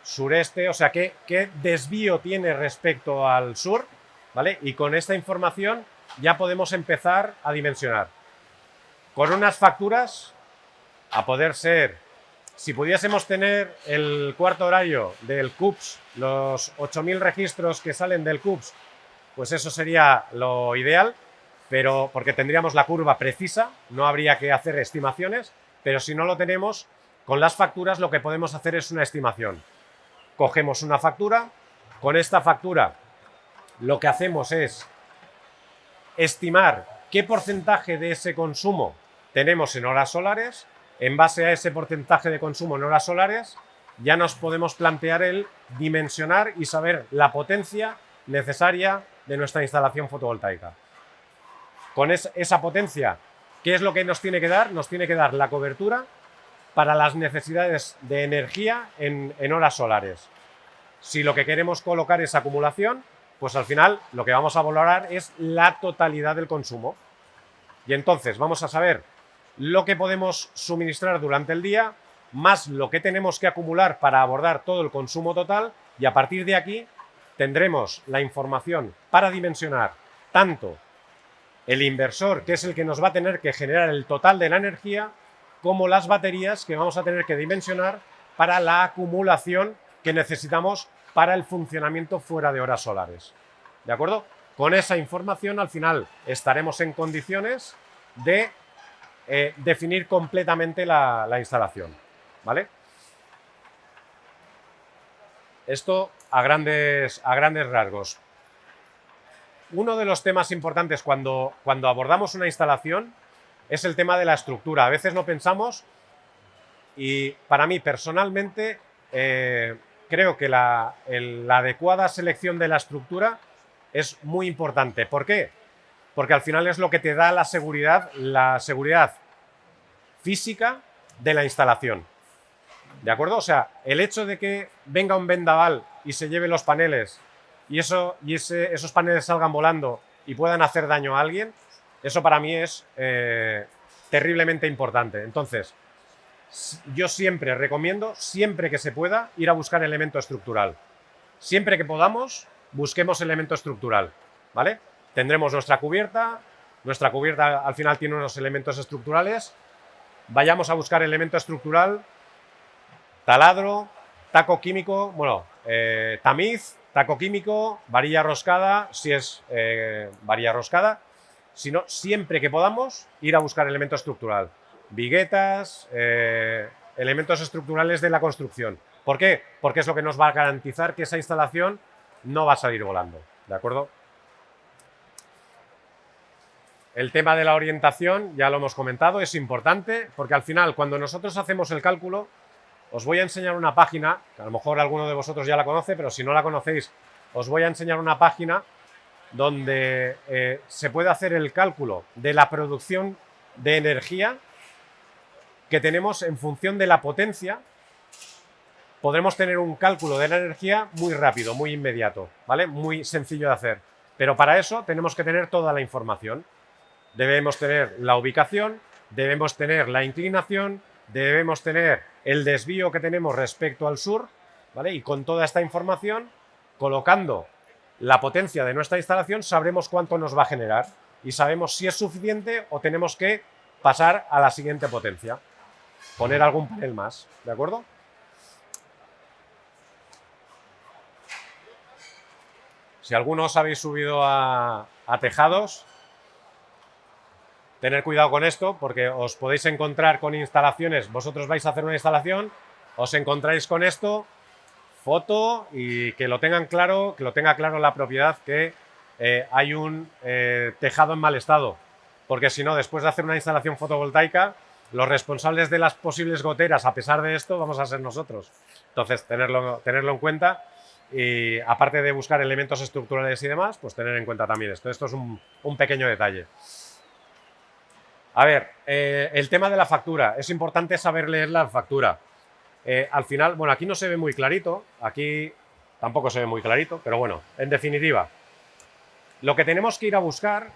sureste, o sea, qué desvío tiene respecto al sur, ¿vale? Y con esta información ya podemos empezar a dimensionar. Con unas facturas, a poder ser, si pudiésemos tener el cuarto horario del CUPS, los 8.000 registros que salen del CUPS, pues eso sería lo ideal, pero porque tendríamos la curva precisa, no habría que hacer estimaciones, pero si no lo tenemos, con las facturas lo que podemos hacer es una estimación. Cogemos una factura, con esta factura lo que hacemos es estimar qué porcentaje de ese consumo tenemos en horas solares. En base a ese porcentaje de consumo en horas solares, ya nos podemos plantear el dimensionar y saber la potencia necesaria de nuestra instalación fotovoltaica. Con esa potencia, ¿qué es lo que nos tiene que dar? Nos tiene que dar la cobertura para las necesidades de energía en horas solares. Si lo que queremos colocar es acumulación, pues al final lo que vamos a valorar es la totalidad del consumo. Y entonces vamos a saber lo que podemos suministrar durante el día, más lo que tenemos que acumular para abordar todo el consumo total, y a partir de aquí tendremos la información para dimensionar tanto el inversor, que es el que nos va a tener que generar el total de la energía, como las baterías que vamos a tener que dimensionar para la acumulación que necesitamos para el funcionamiento fuera de horas solares. ¿De acuerdo? Con esa información al final estaremos en condiciones de definir completamente la instalación. ¿Vale? Esto a grandes rasgos. Uno de los temas importantes cuando abordamos una instalación es el tema de la estructura. A veces no pensamos, y para mí personalmente creo que la adecuada selección de la estructura es muy importante. ¿Por qué? Porque al final es lo que te da la seguridad física de la instalación. ¿De acuerdo? O sea, el hecho de que venga un vendaval y se lleve los paneles y esos paneles salgan volando y puedan hacer daño a alguien, eso para mí es terriblemente importante. Entonces, yo siempre recomiendo, siempre que se pueda, ir a buscar elemento estructural. Siempre que podamos, busquemos elemento estructural, ¿vale? Tendremos nuestra cubierta al final tiene unos elementos estructurales. Vayamos a buscar elemento estructural, taladro, taco químico, tamiz, taco químico, varilla roscada, si es varilla roscada. Si no, siempre que podamos, ir a buscar elemento estructural. Viguetas, elementos estructurales de la construcción. ¿Por qué? Porque es lo que nos va a garantizar que esa instalación no va a salir volando. ¿De acuerdo? El tema de la orientación, ya lo hemos comentado, es importante porque al final, cuando nosotros hacemos el cálculo, os voy a enseñar una página, que a lo mejor alguno de vosotros ya la conoce, pero si no la conocéis, os voy a enseñar una página donde se puede hacer el cálculo de la producción de energía que tenemos en función de la potencia. Podremos tener un cálculo de la energía muy rápido, muy inmediato, ¿vale? Muy sencillo de hacer. Pero para eso tenemos que tener toda la información. Debemos tener la ubicación, debemos tener la inclinación, debemos tener el desvío que tenemos respecto al sur, ¿vale? Y con toda esta información, colocando la potencia de nuestra instalación, sabremos cuánto nos va a generar y sabemos si es suficiente o tenemos que pasar a la siguiente potencia. Poner algún panel más, ¿de acuerdo? Si alguno os habéis subido a tejados, tener cuidado con esto porque os podéis encontrar con instalaciones. Vosotros vais a hacer una instalación, os encontráis con esto, foto, y que lo tengan claro, que lo tenga claro la propiedad que hay un tejado en mal estado. Porque si no, después de hacer una instalación fotovoltaica, los responsables de las posibles goteras, a pesar de esto, vamos a ser nosotros. Entonces, tenerlo en cuenta. Y aparte de buscar elementos estructurales y demás, pues tener en cuenta también esto. Esto es un pequeño detalle. A ver, el tema de la factura. Es importante saber leer la factura. Al final, bueno, aquí no se ve muy clarito. Aquí tampoco se ve muy clarito. Pero bueno, en definitiva, lo que tenemos que ir a buscar,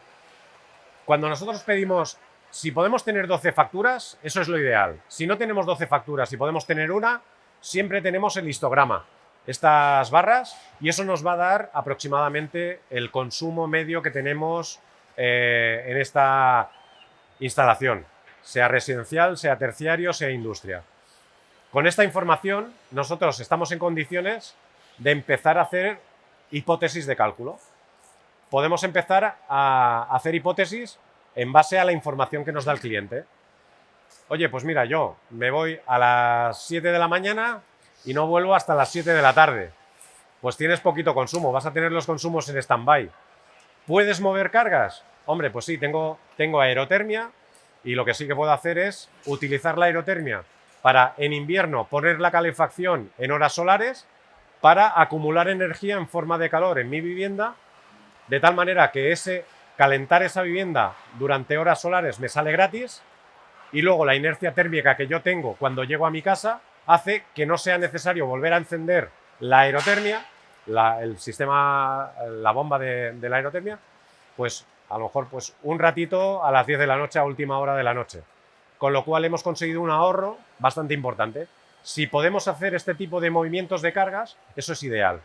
cuando nosotros pedimos, si podemos tener 12 facturas, eso es lo ideal. Si no tenemos 12 facturas y podemos tener una, siempre tenemos el histograma, estas barras, y eso nos va a dar aproximadamente el consumo medio que tenemos en esta instalación, sea residencial, sea terciario, sea industria. Con esta información nosotros estamos en condiciones de empezar a hacer hipótesis de cálculo. Podemos empezar a hacer hipótesis en base a la información que nos da el cliente. Oye, pues mira, yo me voy a las 7 de la mañana y no vuelvo hasta las 7 de la tarde. Pues tienes poquito consumo, vas a tener los consumos en stand-by. ¿Puedes mover cargas? Hombre, pues sí, tengo aerotermia, y lo que sí que puedo hacer es utilizar la aerotermia para, en invierno, poner la calefacción en horas solares para acumular energía en forma de calor en mi vivienda, de tal manera que calentar esa vivienda durante horas solares me sale gratis, y luego la inercia térmica que yo tengo cuando llego a mi casa hace que no sea necesario volver a encender la aerotermia, el sistema, la bomba de la aerotermia, pues a lo mejor pues un ratito a las 10 de la noche, a última hora de la noche. Con lo cual hemos conseguido un ahorro bastante importante. Si podemos hacer este tipo de movimientos de cargas, eso es ideal,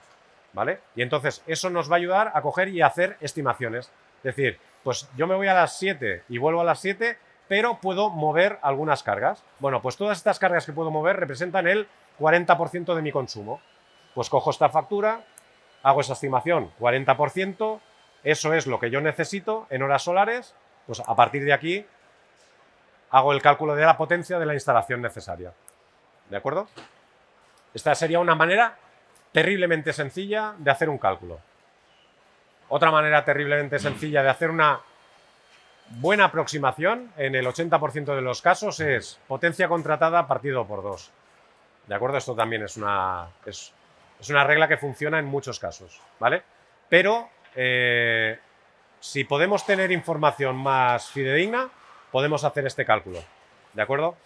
¿vale? Y entonces eso nos va a ayudar a coger y hacer estimaciones. Es decir, pues yo me voy a las 7 y vuelvo a las 7, pero puedo mover algunas cargas. Bueno, pues todas estas cargas que puedo mover representan el 40% de mi consumo. Pues cojo esta factura, hago esa estimación, 40%, eso es lo que yo necesito en horas solares, pues a partir de aquí hago el cálculo de la potencia de la instalación necesaria. ¿De acuerdo? Esta sería una manera terriblemente sencilla de hacer un cálculo. Otra manera terriblemente sencilla de hacer una buena aproximación, en el 80% de los casos, es potencia contratada partido por 2. ¿De acuerdo? Esto también es una regla que funciona en muchos casos, ¿vale? Pero si podemos tener información más fidedigna, podemos hacer este cálculo, ¿de acuerdo?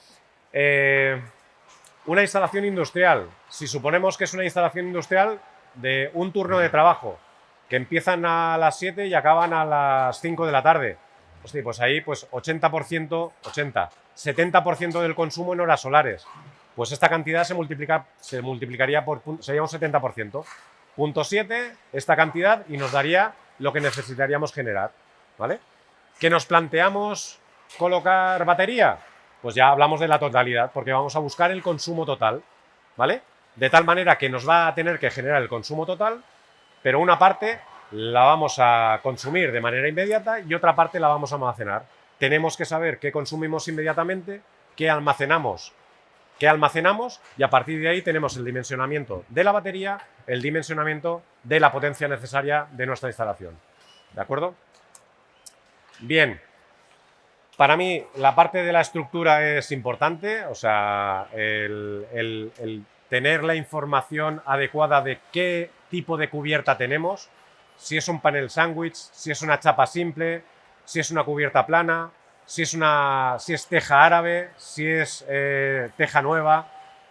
Una instalación industrial, si suponemos que es una instalación industrial de un turno de trabajo, que empiezan a las 7 y acaban a las 5 de la tarde, hostia, pues ahí pues 70% del consumo en horas solares. Pues esta cantidad se multiplicaría por, sería un 70%. Punto 7, esta cantidad, y nos daría lo que necesitaríamos generar, ¿vale? ¿Que nos planteamos colocar batería? Pues ya hablamos de la totalidad, porque vamos a buscar el consumo total, ¿vale? De tal manera que nos va a tener que generar el consumo total, pero una parte la vamos a consumir de manera inmediata y otra parte la vamos a almacenar. Tenemos que saber qué consumimos inmediatamente, qué almacenamos, y a partir de ahí tenemos el dimensionamiento de la batería, el dimensionamiento de la potencia necesaria de nuestra instalación. ¿De acuerdo? Bien. Para mí la parte de la estructura es importante, o sea, el tener la información adecuada de qué tipo de cubierta tenemos, si es un panel sándwich, si es una chapa simple, si es una cubierta plana, si es teja árabe, si es teja nueva,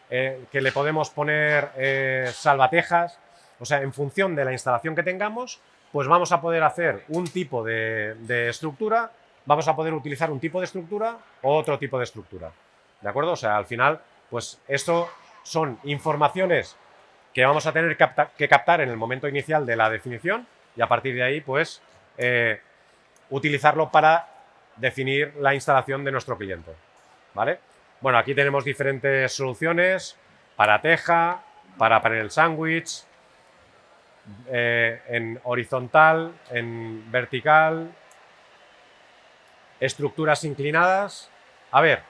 que le podemos poner salvatejas. O sea, en función de la instalación que tengamos, pues vamos a poder hacer un tipo de estructura, vamos a poder utilizar un tipo de estructura o otro tipo de estructura. ¿De acuerdo? O sea, al final, pues esto son informaciones que vamos a tener que captar en el momento inicial de la definición y a partir de ahí, pues, utilizarlo para definir la instalación de nuestro cliente. ¿Vale? Bueno, aquí tenemos diferentes soluciones para teja, para panel sándwich, en horizontal, en vertical, estructuras inclinadas. A ver,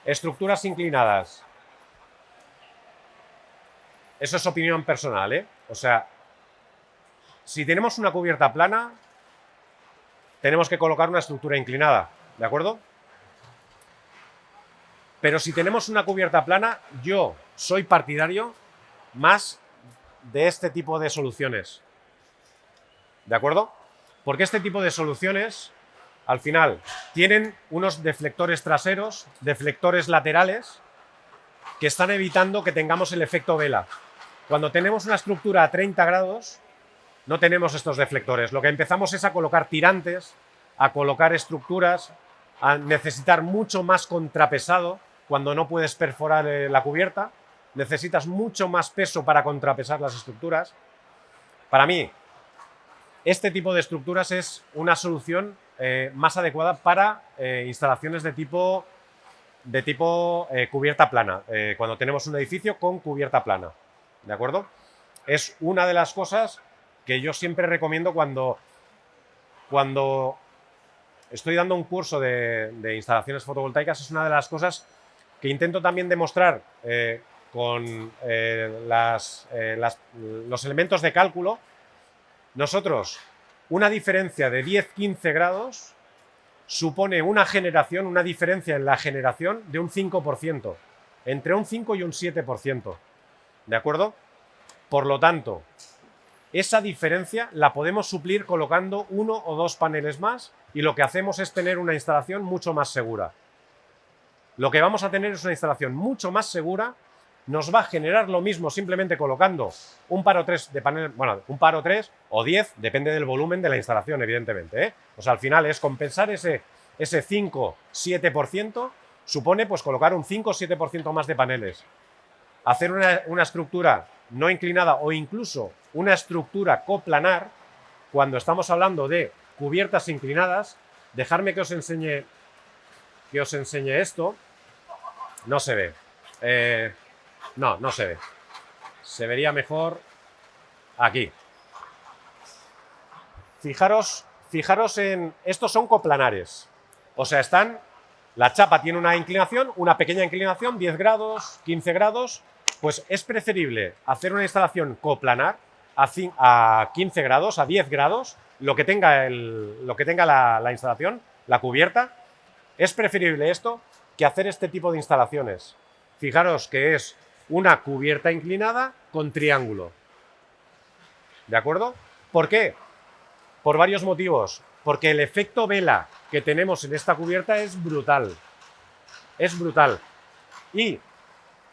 estructuras inclinadas. Eso es opinión personal, ¿eh? O sea, si tenemos una cubierta plana, tenemos que colocar una estructura inclinada, ¿de acuerdo? Pero si tenemos una cubierta plana, yo soy partidario más de este tipo de soluciones, ¿de acuerdo? Porque este tipo de soluciones, al final, tienen unos deflectores traseros, deflectores laterales, que están evitando que tengamos el efecto vela. Cuando tenemos una estructura a 30 grados, no tenemos estos deflectores. Lo que empezamos es a colocar tirantes, a colocar estructuras, a necesitar mucho más contrapesado cuando no puedes perforar la cubierta. Necesitas mucho más peso para contrapesar las estructuras. Para mí, este tipo de estructuras es una solución más adecuada para instalaciones de tipo cubierta plana, cuando tenemos un edificio con cubierta plana, ¿de acuerdo? Es una de las cosas que yo siempre recomiendo cuando estoy dando un curso de instalaciones fotovoltaicas. Es una de las cosas que intento también demostrar con los elementos de cálculo. Nosotros, una diferencia de 10-15 grados supone una diferencia en la generación de un 5%, entre un 5 y un 7%, ¿de acuerdo? Por lo tanto, esa diferencia la podemos suplir colocando 1 o 2 paneles más y lo que hacemos es tener una instalación mucho más segura. Lo que vamos a tener es una instalación mucho más segura, nos va a generar lo mismo simplemente colocando un par o 3 de panel, bueno, un par o 3 o 10, depende del volumen de la instalación, evidentemente, ¿eh? O sea, al final es compensar ese 5-7%, supone pues colocar un 5-7% más de paneles. Hacer una estructura no inclinada o incluso una estructura coplanar, cuando estamos hablando de cubiertas inclinadas, dejadme que os enseñe esto. No se ve. No se ve. Se vería mejor aquí. Fijaros en... Estos son coplanares. O sea, la chapa tiene una inclinación, una pequeña inclinación, 10 grados, 15 grados. Pues es preferible hacer una instalación coplanar a 15 grados, a 10 grados, lo que tenga la instalación, la cubierta. Es preferible esto que hacer este tipo de instalaciones. Fijaros que es una cubierta inclinada con triángulo. ¿De acuerdo? ¿Por qué? Por varios motivos. Porque el efecto vela que tenemos en esta cubierta es brutal. Es brutal. Y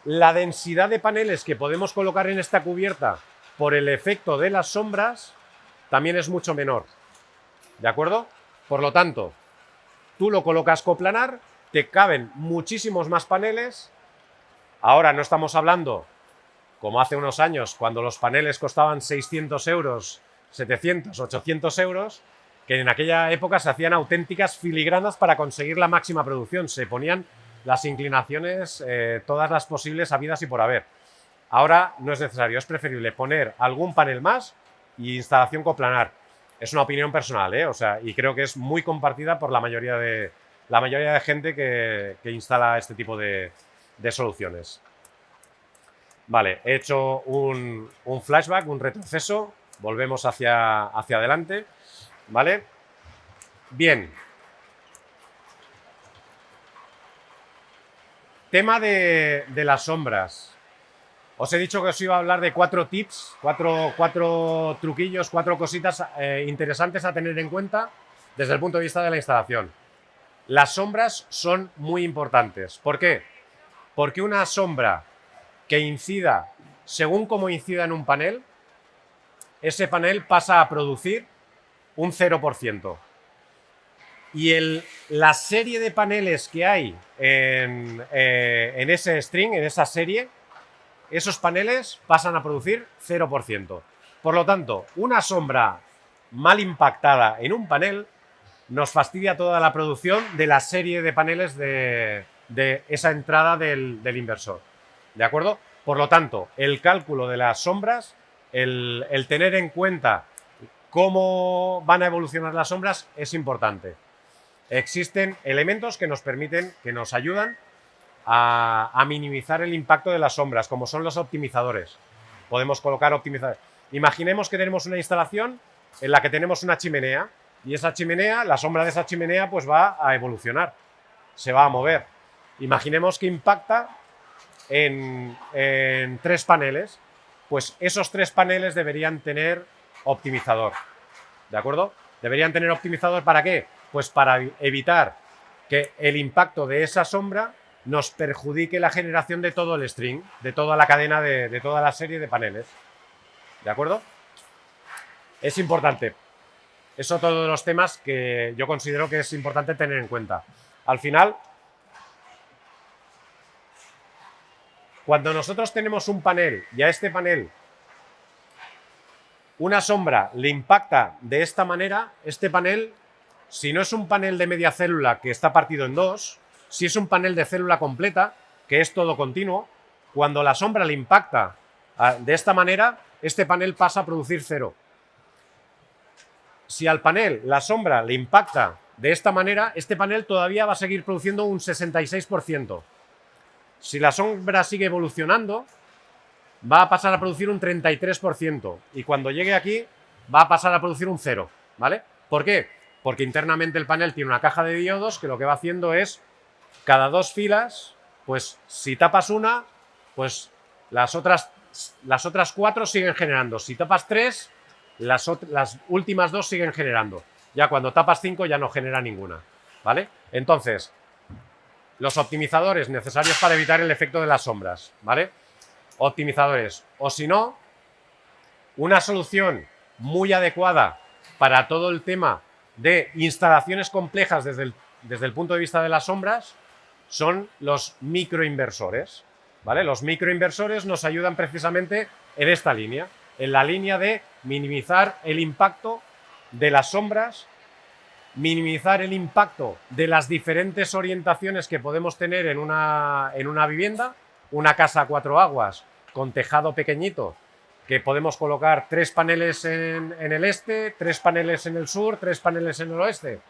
la densidad de paneles que podemos colocar en esta cubierta por el efecto de las sombras también es mucho menor. ¿De acuerdo? Por lo tanto, tú lo colocas coplanar, te caben muchísimos más paneles. Ahora no estamos hablando, como hace unos años, cuando los paneles costaban 600 euros, 700, 800 euros, que en aquella época se hacían auténticas filigranas para conseguir la máxima producción. Se ponían las inclinaciones, todas las posibles habidas y por haber. Ahora no es necesario, es preferible poner algún panel más y instalación coplanar. Es una opinión personal, ¿eh? O sea, y creo que es muy compartida por la mayoría de gente que instala este tipo de soluciones. Vale, he hecho un flashback, un retroceso. Volvemos hacia adelante. ¿Vale? Bien. Tema de las sombras. Os he dicho que os iba a hablar de 4 tips, cuatro truquillos, 4 cositas interesantes a tener en cuenta desde el punto de vista de la instalación. Las sombras son muy importantes. ¿Por qué? Porque una sombra que incida según cómo incida en un panel, ese panel pasa a producir un 0%. Y la serie de paneles que hay en ese string, en esa serie, esos paneles pasan a producir 0%. Por lo tanto, una sombra mal impactada en un panel nos fastidia toda la producción de la serie de paneles de esa entrada del inversor. ¿De acuerdo? Por lo tanto, el cálculo de las sombras, el tener en cuenta cómo van a evolucionar las sombras es importante. Existen elementos que nos permiten, que nos ayudan a minimizar el impacto de las sombras, como son los optimizadores. Podemos colocar optimizadores. Imaginemos que tenemos una instalación en la que tenemos una chimenea y esa chimenea, la sombra de esa chimenea, pues va a evolucionar, se va a mover. Imaginemos que impacta en 3 paneles, pues esos 3 paneles deberían tener optimizador, ¿de acuerdo? Deberían tener optimizador, ¿para qué? Pues para evitar que el impacto de esa sombra nos perjudique la generación de todo el string, de toda la cadena, de toda la serie de paneles. ¿De acuerdo? Es importante. Eso todos los temas que yo considero que es importante tener en cuenta. Al final, cuando nosotros tenemos un panel y a este panel una sombra le impacta de esta manera, este panel, si no es un panel de media célula que está partido en 2, si es un panel de célula completa, que es todo continuo, cuando la sombra le impacta de esta manera, este panel pasa a producir 0. Si al panel la sombra le impacta de esta manera, este panel todavía va a seguir produciendo un 66%. Si la sombra sigue evolucionando, va a pasar a producir un 33%. Y cuando llegue aquí, va a pasar a producir un 0. ¿Vale? ¿Por qué? Porque internamente el panel tiene una caja de diodos que lo que va haciendo es, cada 2 filas, pues si tapas una, pues las otras 4 siguen generando. Si tapas 3, las últimas 2 siguen generando. Ya cuando tapas 5 ya no genera ninguna. ¿Vale? Entonces, los optimizadores necesarios para evitar el efecto de las sombras. ¿Vale? Optimizadores. O si no, una solución muy adecuada para todo el tema de instalaciones complejas desde el punto de vista de las sombras son los microinversores. ¿Vale? Los microinversores nos ayudan precisamente en esta línea, en la línea de minimizar el impacto de las sombras, minimizar el impacto de las diferentes orientaciones que podemos tener en una vivienda, una casa a 4 aguas con tejado pequeñito, que podemos colocar 3 paneles en el este, 3 paneles en el sur, 3 paneles en el oeste.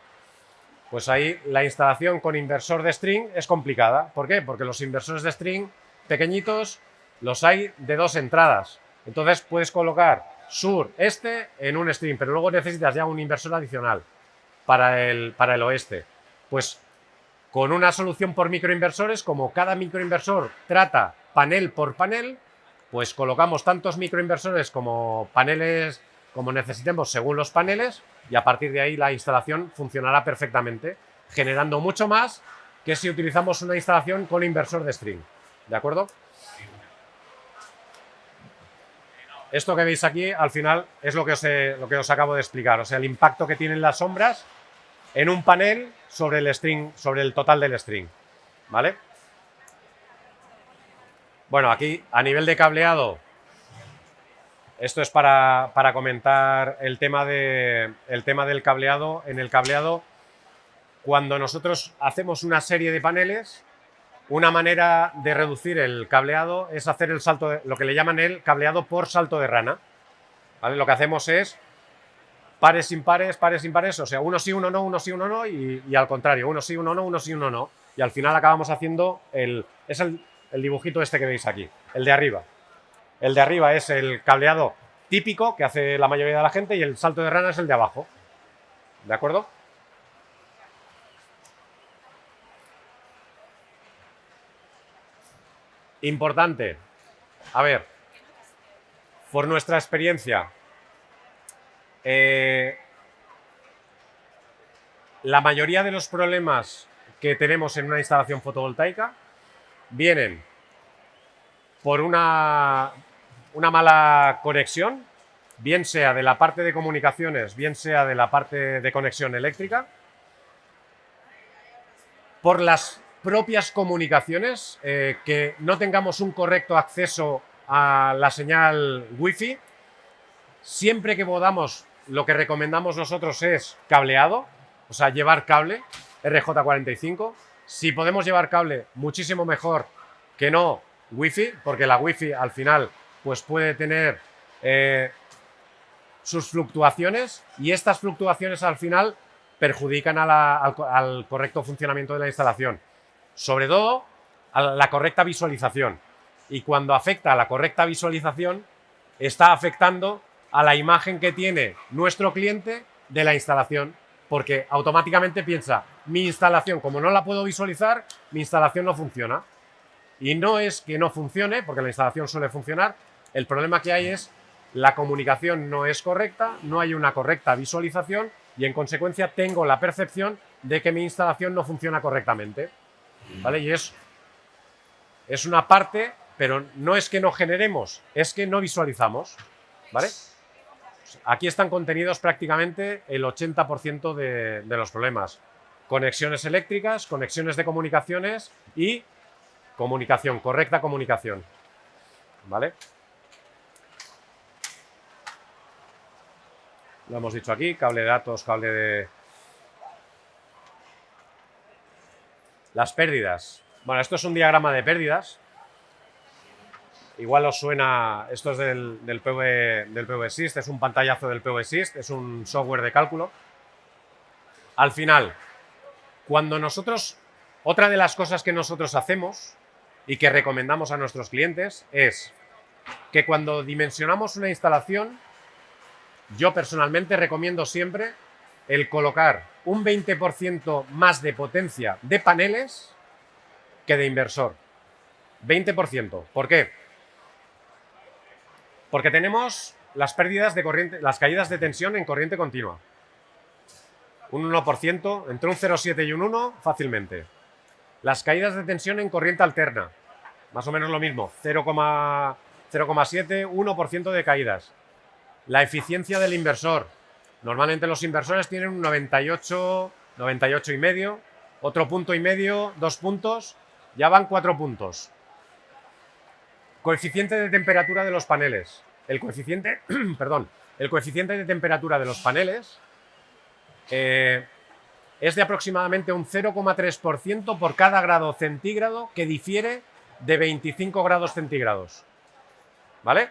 Pues ahí la instalación con inversor de string es complicada. ¿Por qué? Porque los inversores de string pequeñitos los hay de 2 entradas. Entonces puedes colocar sur-este en un string, pero luego necesitas ya un inversor adicional para el oeste. Pues con una solución por microinversores, como cada microinversor trata panel por panel, pues colocamos tantos microinversores como paneles como necesitemos según los paneles, y a partir de ahí la instalación funcionará perfectamente, generando mucho más que si utilizamos una instalación con inversor de string. ¿De acuerdo? Esto que veis aquí, al final, es lo que os acabo de explicar. O sea, el impacto que tienen las sombras en un panel sobre el string, sobre el total del string. ¿Vale? Bueno, aquí, a nivel de cableado, esto es para comentar el tema del cableado. En el cableado, cuando nosotros hacemos una serie de paneles, una manera de reducir el cableado es hacer el salto, lo que le llaman el cableado por salto de rana. ¿Vale? Lo que hacemos es pares impares, o sea, uno sí, uno no, y al contrario, uno sí, uno no, uno sí, uno no. Y al final acabamos haciendo el dibujito este que veis aquí, el de arriba. El de arriba es el cableado típico que hace la mayoría de la gente y el salto de rana es el de abajo. ¿De acuerdo? Importante, A ver, por nuestra experiencia, la mayoría de los problemas que tenemos en una instalación fotovoltaica vienen por una mala conexión, bien sea de la parte de comunicaciones, bien sea de la parte de conexión eléctrica, por las propias comunicaciones, que no tengamos un correcto acceso a la señal Wi-Fi. Siempre que podamos, lo que recomendamos nosotros es cableado, o sea, llevar cable RJ45. Si podemos llevar cable, muchísimo mejor que no Wi-Fi, porque la Wi-Fi al final pues puede tener sus fluctuaciones, y estas fluctuaciones al final perjudican al correcto funcionamiento de la instalación, sobre todo a la correcta visualización. Y cuando afecta a la correcta visualización, está afectando a la imagen que tiene nuestro cliente de la instalación, porque automáticamente piensa, mi instalación, como no la puedo visualizar, mi instalación no funciona. Y no es que no funcione, porque la instalación suele funcionar, el problema que hay es la comunicación no es correcta, no hay una correcta visualización y en consecuencia tengo la percepción de que mi instalación no funciona correctamente, ¿vale? Y es una parte, pero no es que no generemos, es que no visualizamos, ¿vale? Aquí están contenidos prácticamente el 80% de los problemas. Conexiones eléctricas, conexiones de comunicaciones y comunicación, correcta comunicación, ¿vale? Lo hemos dicho aquí, cable de datos, cable de... Las pérdidas. Bueno, esto es un diagrama de pérdidas. Igual os suena, esto es del PV-Sys, es un pantallazo del PV-Sys, es un software de cálculo. Al final, cuando nosotros, otra de las cosas que nosotros hacemos y que recomendamos a nuestros clientes es que cuando dimensionamos una instalación, yo personalmente recomiendo siempre el colocar un 20% más de potencia de paneles que de inversor. 20%. ¿Por qué? Porque tenemos las pérdidas de corriente, las caídas de tensión en corriente continua. Un 1%, entre un 0,7 y un 1, fácilmente. Las caídas de tensión en corriente alterna, más o menos lo mismo, 0,7, 1% de caídas. La eficiencia del inversor. Normalmente los inversores tienen un 98, 98 y medio, otro punto y medio, 2 puntos, ya van 4 puntos. Coeficiente de temperatura de los paneles. El coeficiente, perdón, el coeficiente de temperatura de los paneles es de aproximadamente un 0,3% por cada grado centígrado que difiere de 25 grados centígrados. ¿Vale?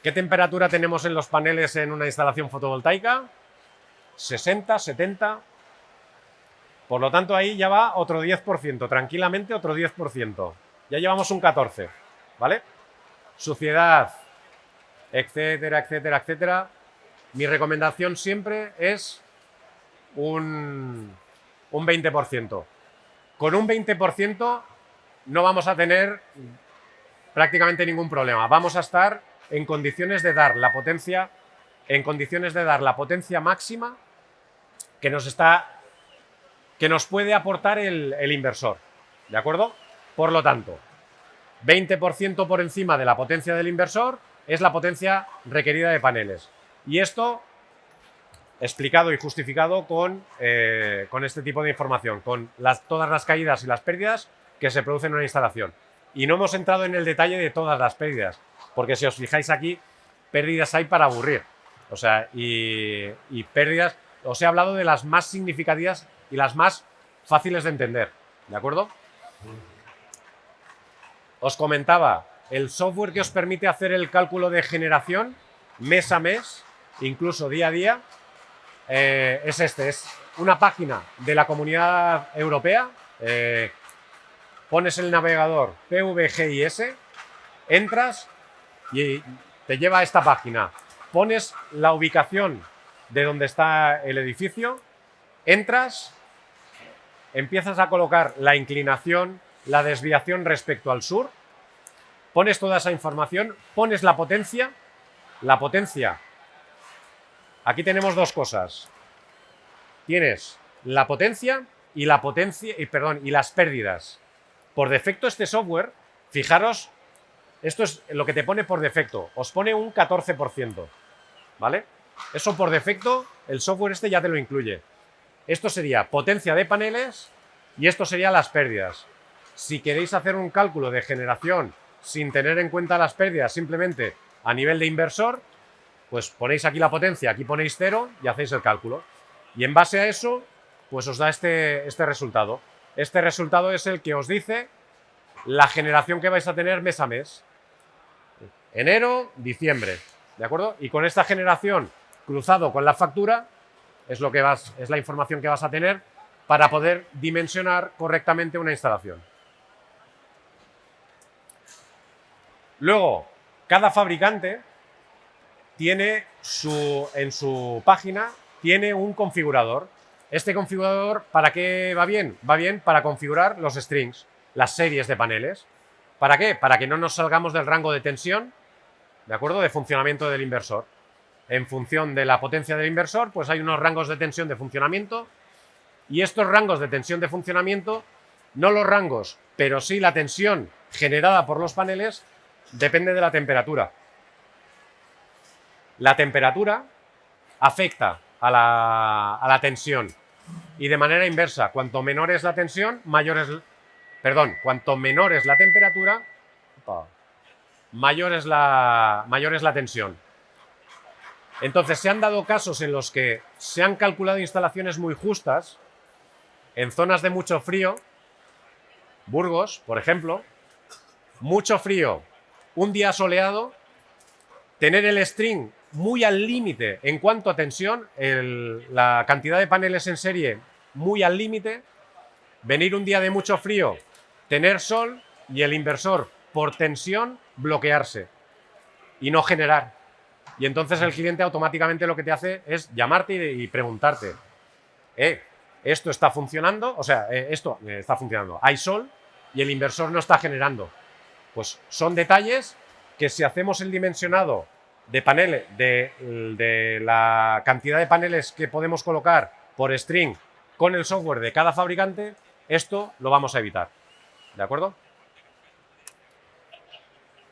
¿Qué temperatura tenemos en los paneles en una instalación fotovoltaica? 60, 70. Por lo tanto, ahí ya va otro 10%, tranquilamente otro 10%. Ya llevamos un 14%, ¿vale? Suciedad, etcétera, etcétera, etcétera. Mi recomendación siempre es un 20%. Con un 20% no vamos a tener prácticamente ningún problema. Vamos a estar en condiciones de dar la potencia, máxima que nos puede aportar el inversor, ¿de acuerdo? Por lo tanto, 20% por encima de la potencia del inversor es la potencia requerida de paneles. Y esto explicado y justificado con este tipo de información, con todas las caídas y las pérdidas que se producen en una instalación. Y no hemos entrado en el detalle de todas las pérdidas, porque si os fijáis aquí, pérdidas hay para aburrir. O sea, y pérdidas, os he hablado de las más significativas y las más fáciles de entender, ¿de acuerdo? Os comentaba, el software que os permite hacer el cálculo de generación mes a mes, incluso día a día, es este, es una página de la Comunidad Europea. Pones el navegador PVGIS, entras y te lleva a esta página. Pones la ubicación de donde está el edificio, entras, empiezas a colocar la inclinación, la desviación respecto al sur pones toda esa información, pones la potencia. La potencia. Aquí tenemos dos cosas. Tienes la potencia y las pérdidas. Por defecto este software, fijaros, esto es lo que te pone por defecto. Os pone un 14%, ¿vale? Eso por defecto, el software este ya te lo incluye. Esto sería potencia de paneles y esto sería las pérdidas. Si queréis hacer un cálculo de generación sin tener en cuenta las pérdidas, simplemente a nivel de inversor, pues ponéis aquí la potencia, aquí ponéis 0 y hacéis el cálculo. Y en base a eso, pues os da este resultado. Este resultado es el que os dice la generación que vais a tener mes a mes. Enero, diciembre, ¿de acuerdo? Y con esta generación cruzado con la factura es la información que vas a tener para poder dimensionar correctamente una instalación. Luego, cada fabricante tiene en su página tiene un configurador. Este configurador, ¿para qué va bien? Va bien para configurar los strings, las series de paneles. ¿Para qué? Para que no nos salgamos del rango de tensión, ¿de acuerdo? De funcionamiento del inversor. En función de la potencia del inversor, pues hay unos rangos de tensión de funcionamiento y estos rangos de tensión de funcionamiento, no los rangos, pero sí la tensión generada por los paneles, depende de la temperatura. La temperatura afecta a la tensión y de manera inversa, cuanto menor es la tensión, cuanto menor es la temperatura, mayor es la tensión. Entonces se han dado casos en los que se han calculado instalaciones muy justas en zonas de mucho frío, Burgos, por ejemplo, mucho frío, un día soleado, tener el string muy al límite en cuanto a tensión, la cantidad de paneles en serie muy al límite, venir un día de mucho frío, tener sol y el inversor por tensión bloquearse y no generar. Y entonces el cliente automáticamente lo que te hace es llamarte y preguntarte, esto está funcionando, esto está funcionando, hay sol y el inversor no está generando. Pues son detalles que si hacemos el dimensionado de paneles, de la cantidad de paneles que podemos colocar por string con el software de cada fabricante, esto lo vamos a evitar. ¿De acuerdo?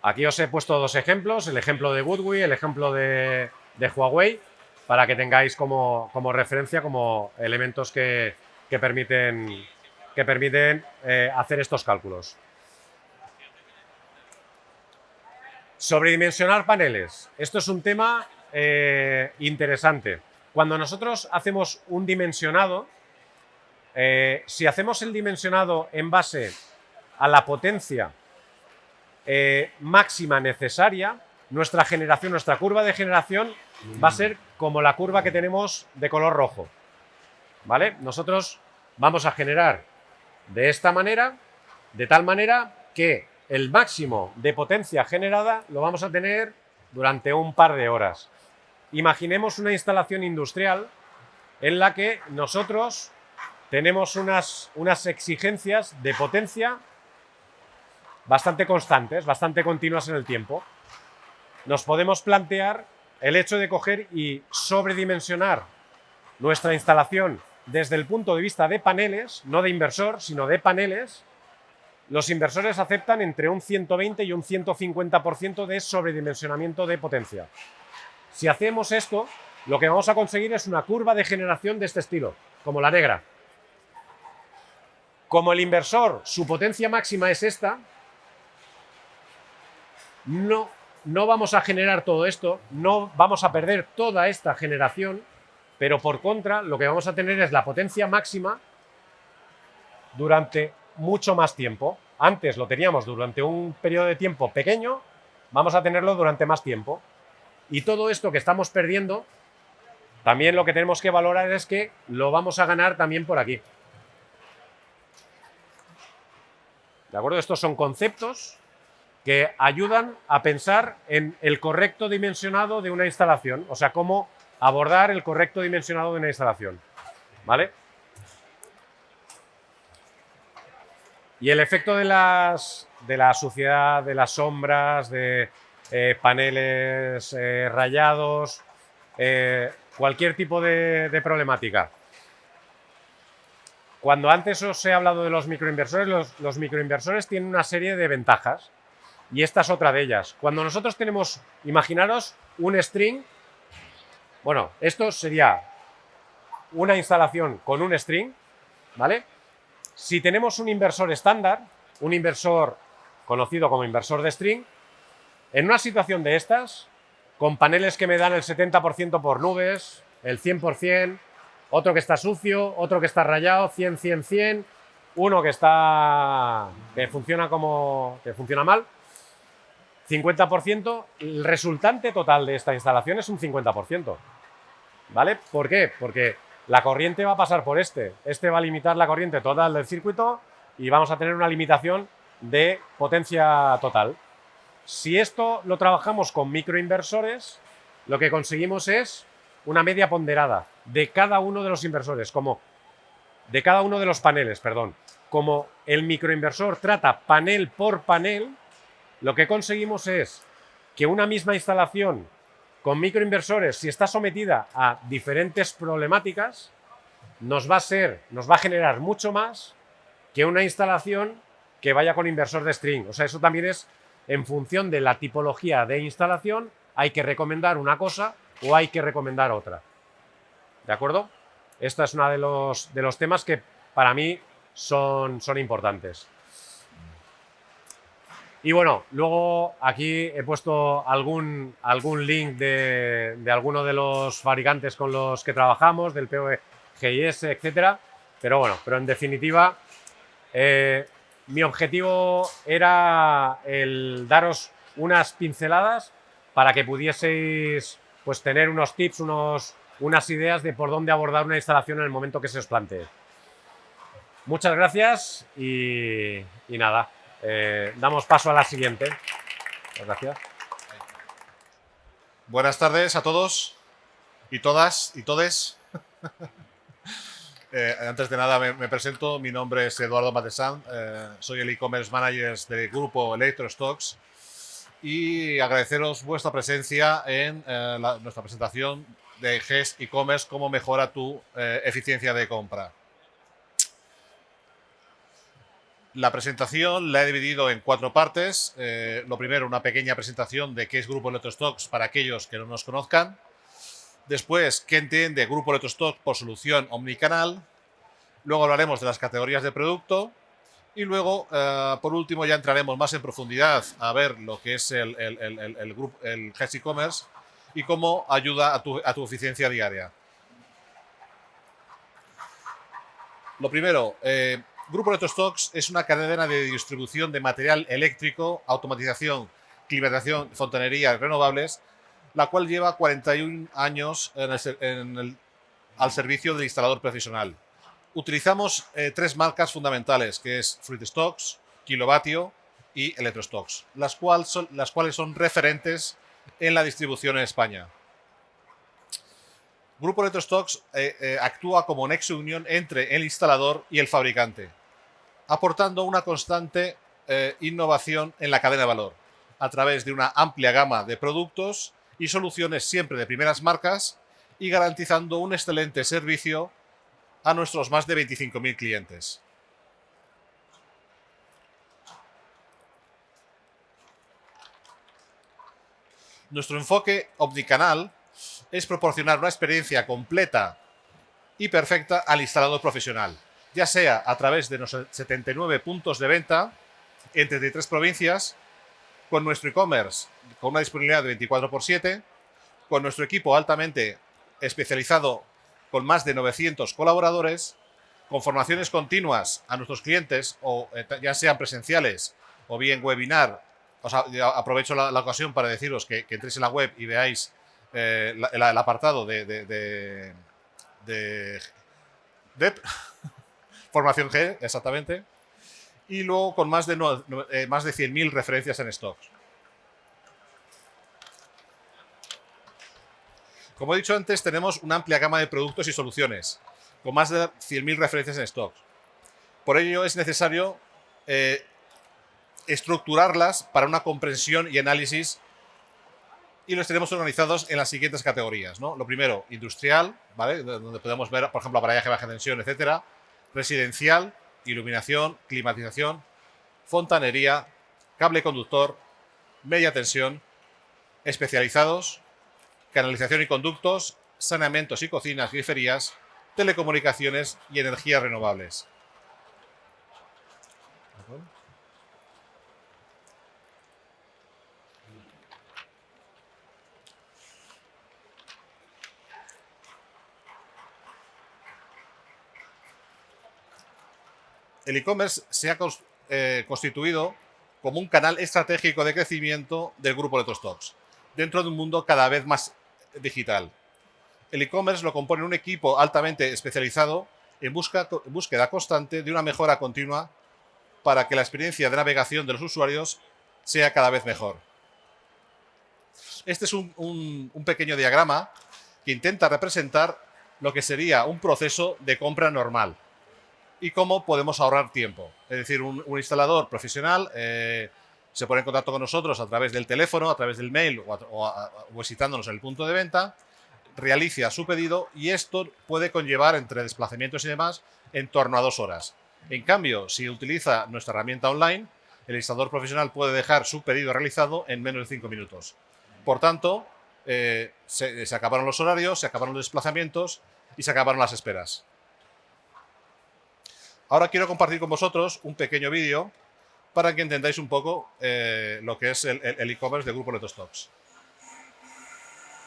Aquí os he puesto dos ejemplos, el ejemplo de Goodway, el ejemplo de Huawei, para que tengáis como referencia, como elementos que permiten hacer estos cálculos. Sobredimensionar paneles. Esto es un tema interesante. Cuando nosotros hacemos un dimensionado, si hacemos el dimensionado en base a la potencia máxima necesaria, nuestra curva de generación va a ser como la curva que tenemos de color rojo, ¿vale? Nosotros vamos a generar de esta manera, de tal manera que el máximo de potencia generada lo vamos a tener durante un par de horas. Imaginemos una instalación industrial en la que nosotros tenemos unas exigencias de potencia bastante constantes, bastante continuas en el tiempo. Nos podemos plantear el hecho de coger y sobredimensionar nuestra instalación desde el punto de vista de paneles, no de inversor, sino de paneles. Los inversores aceptan entre un 120 y un 150% de sobredimensionamiento de potencia. Si hacemos esto, lo que vamos a conseguir es una curva de generación de este estilo, como la negra. Como el inversor, su potencia máxima es esta, no vamos a generar todo esto, no vamos a perder toda esta generación, pero por contra, lo que vamos a tener es la potencia máxima durante mucho más tiempo. Antes lo teníamos durante un periodo de tiempo pequeño, vamos a tenerlo durante más tiempo. Y todo esto que estamos perdiendo, también lo que tenemos que valorar es que lo vamos a ganar también por aquí. ¿De acuerdo? Estos son conceptos que ayudan a pensar en el correcto dimensionado de una instalación, o sea, cómo abordar el correcto dimensionado de una instalación, ¿vale? Y el efecto de la suciedad, de las sombras, de paneles rayados, cualquier tipo de problemática. Cuando antes os he hablado de los microinversores, los microinversores tienen una serie de ventajas y esta es otra de ellas. Cuando nosotros tenemos, imaginaros un string, bueno, esto sería una instalación con un string, ¿vale? Si tenemos un inversor estándar, un inversor conocido como inversor de string, en una situación de estas, con paneles que me dan el 70% por nubes, el 100%, otro que está sucio, otro que está rayado, 100, 100, 100, uno que funciona mal, 50%, el resultante total de esta instalación es un 50%. ¿Vale? ¿Por qué? Porque la corriente va a pasar por este va a limitar la corriente total del circuito y vamos a tener una limitación de potencia total. Si esto lo trabajamos con microinversores, lo que conseguimos es una media ponderada de cada uno de los inversores, de cada uno de los paneles, perdón. Como el microinversor trata panel por panel, lo que conseguimos es que una misma instalación con microinversores, si está sometida a diferentes problemáticas, nos va a generar mucho más que una instalación que vaya con inversor de string. O sea, eso también es en función de la tipología de instalación, hay que recomendar una cosa o hay que recomendar otra. ¿De acuerdo? Esta es uno de los temas que para mí son importantes. Y bueno, luego aquí he puesto algún link de alguno de los fabricantes con los que trabajamos, del POE-GIS, etcétera. Pero bueno, en definitiva, mi objetivo era el daros unas pinceladas para que pudieseis pues tener unos tips, unas ideas de por dónde abordar una instalación en el momento que se os plantee. Muchas gracias y nada. Damos paso a la siguiente. Gracias. Buenas tardes a todos y todas y todes. Antes de nada me presento, mi nombre es Eduardo Matesan, soy el e-commerce manager del grupo Electrostocks y agradeceros vuestra presencia en nuestra presentación de GES e-commerce, cómo mejora tu eficiencia de compra. La presentación la he dividido en 4 partes. Lo primero, una pequeña presentación de qué es Grupo Electrostocks para aquellos que no nos conozcan. Después, qué entiende Grupo Electrostocks por solución omnicanal. Luego hablaremos de las categorías de producto. Y luego, por último, ya entraremos más en profundidad a ver lo que es el GES e-commerce y cómo ayuda a tu eficiencia diaria. Lo primero, Grupo Electrostocks es una cadena de distribución de material eléctrico, automatización, climatización, fontanería y renovables, la cual lleva 41 años al servicio del instalador profesional. Utilizamos 3 marcas fundamentales, que es FruitStocks, Kilovatio y Electrostocks, las cuales son referentes en la distribución en España. Grupo Electrostocks actúa como nexo de unión entre el instalador y el fabricante, aportando una constante innovación en la cadena de valor a través de una amplia gama de productos y soluciones siempre de primeras marcas y garantizando un excelente servicio a nuestros más de 25.000 clientes. Nuestro enfoque omnicanal es proporcionar una experiencia completa y perfecta al instalador profesional, ya sea a través de nuestros 79 puntos de venta en 33 provincias, con nuestro e-commerce con una disponibilidad de 24/7, con nuestro equipo altamente especializado con más de 900 colaboradores, con formaciones continuas a nuestros clientes, o ya sean presenciales o bien webinar. Aprovecho la ocasión para deciros que entréis en la web y veáis el apartado de formación G, exactamente, y luego con más de 100.000 referencias en stocks. Como he dicho antes, tenemos una amplia gama de productos y soluciones, con más de 100.000 referencias en stocks. Por ello es necesario estructurarlas para una comprensión y análisis, y los tenemos organizados en las siguientes categorías, ¿no? Lo primero, industrial, ¿vale? Donde podemos ver, por ejemplo, aparellaje baja tensión, etcétera. Residencial, iluminación, climatización, fontanería, cable conductor, media tensión, especializados, canalización y conductos, saneamientos y cocinas, griferías, telecomunicaciones y energías renovables. El e-commerce se ha constituido como un canal estratégico de crecimiento del grupo Electrostox, dentro de un mundo cada vez más digital. El e-commerce lo compone un equipo altamente especializado en búsqueda constante de una mejora continua para que la experiencia de navegación de los usuarios sea cada vez mejor. Este es un pequeño diagrama que intenta representar lo que sería un proceso de compra normal y cómo podemos ahorrar tiempo. Es decir, un instalador profesional se pone en contacto con nosotros a través del teléfono, a través del mail o visitándonos en el punto de venta, realiza su pedido y esto puede conllevar, entre desplazamientos y demás, en torno a 2 horas. En cambio, si utiliza nuestra herramienta online, el instalador profesional puede dejar su pedido realizado en menos de 5 minutos. Por tanto, se acabaron los horarios, se acabaron los desplazamientos y se acabaron las esperas. Ahora quiero compartir con vosotros un pequeño vídeo para que entendáis un poco lo que es el e-commerce del grupo Electrostox.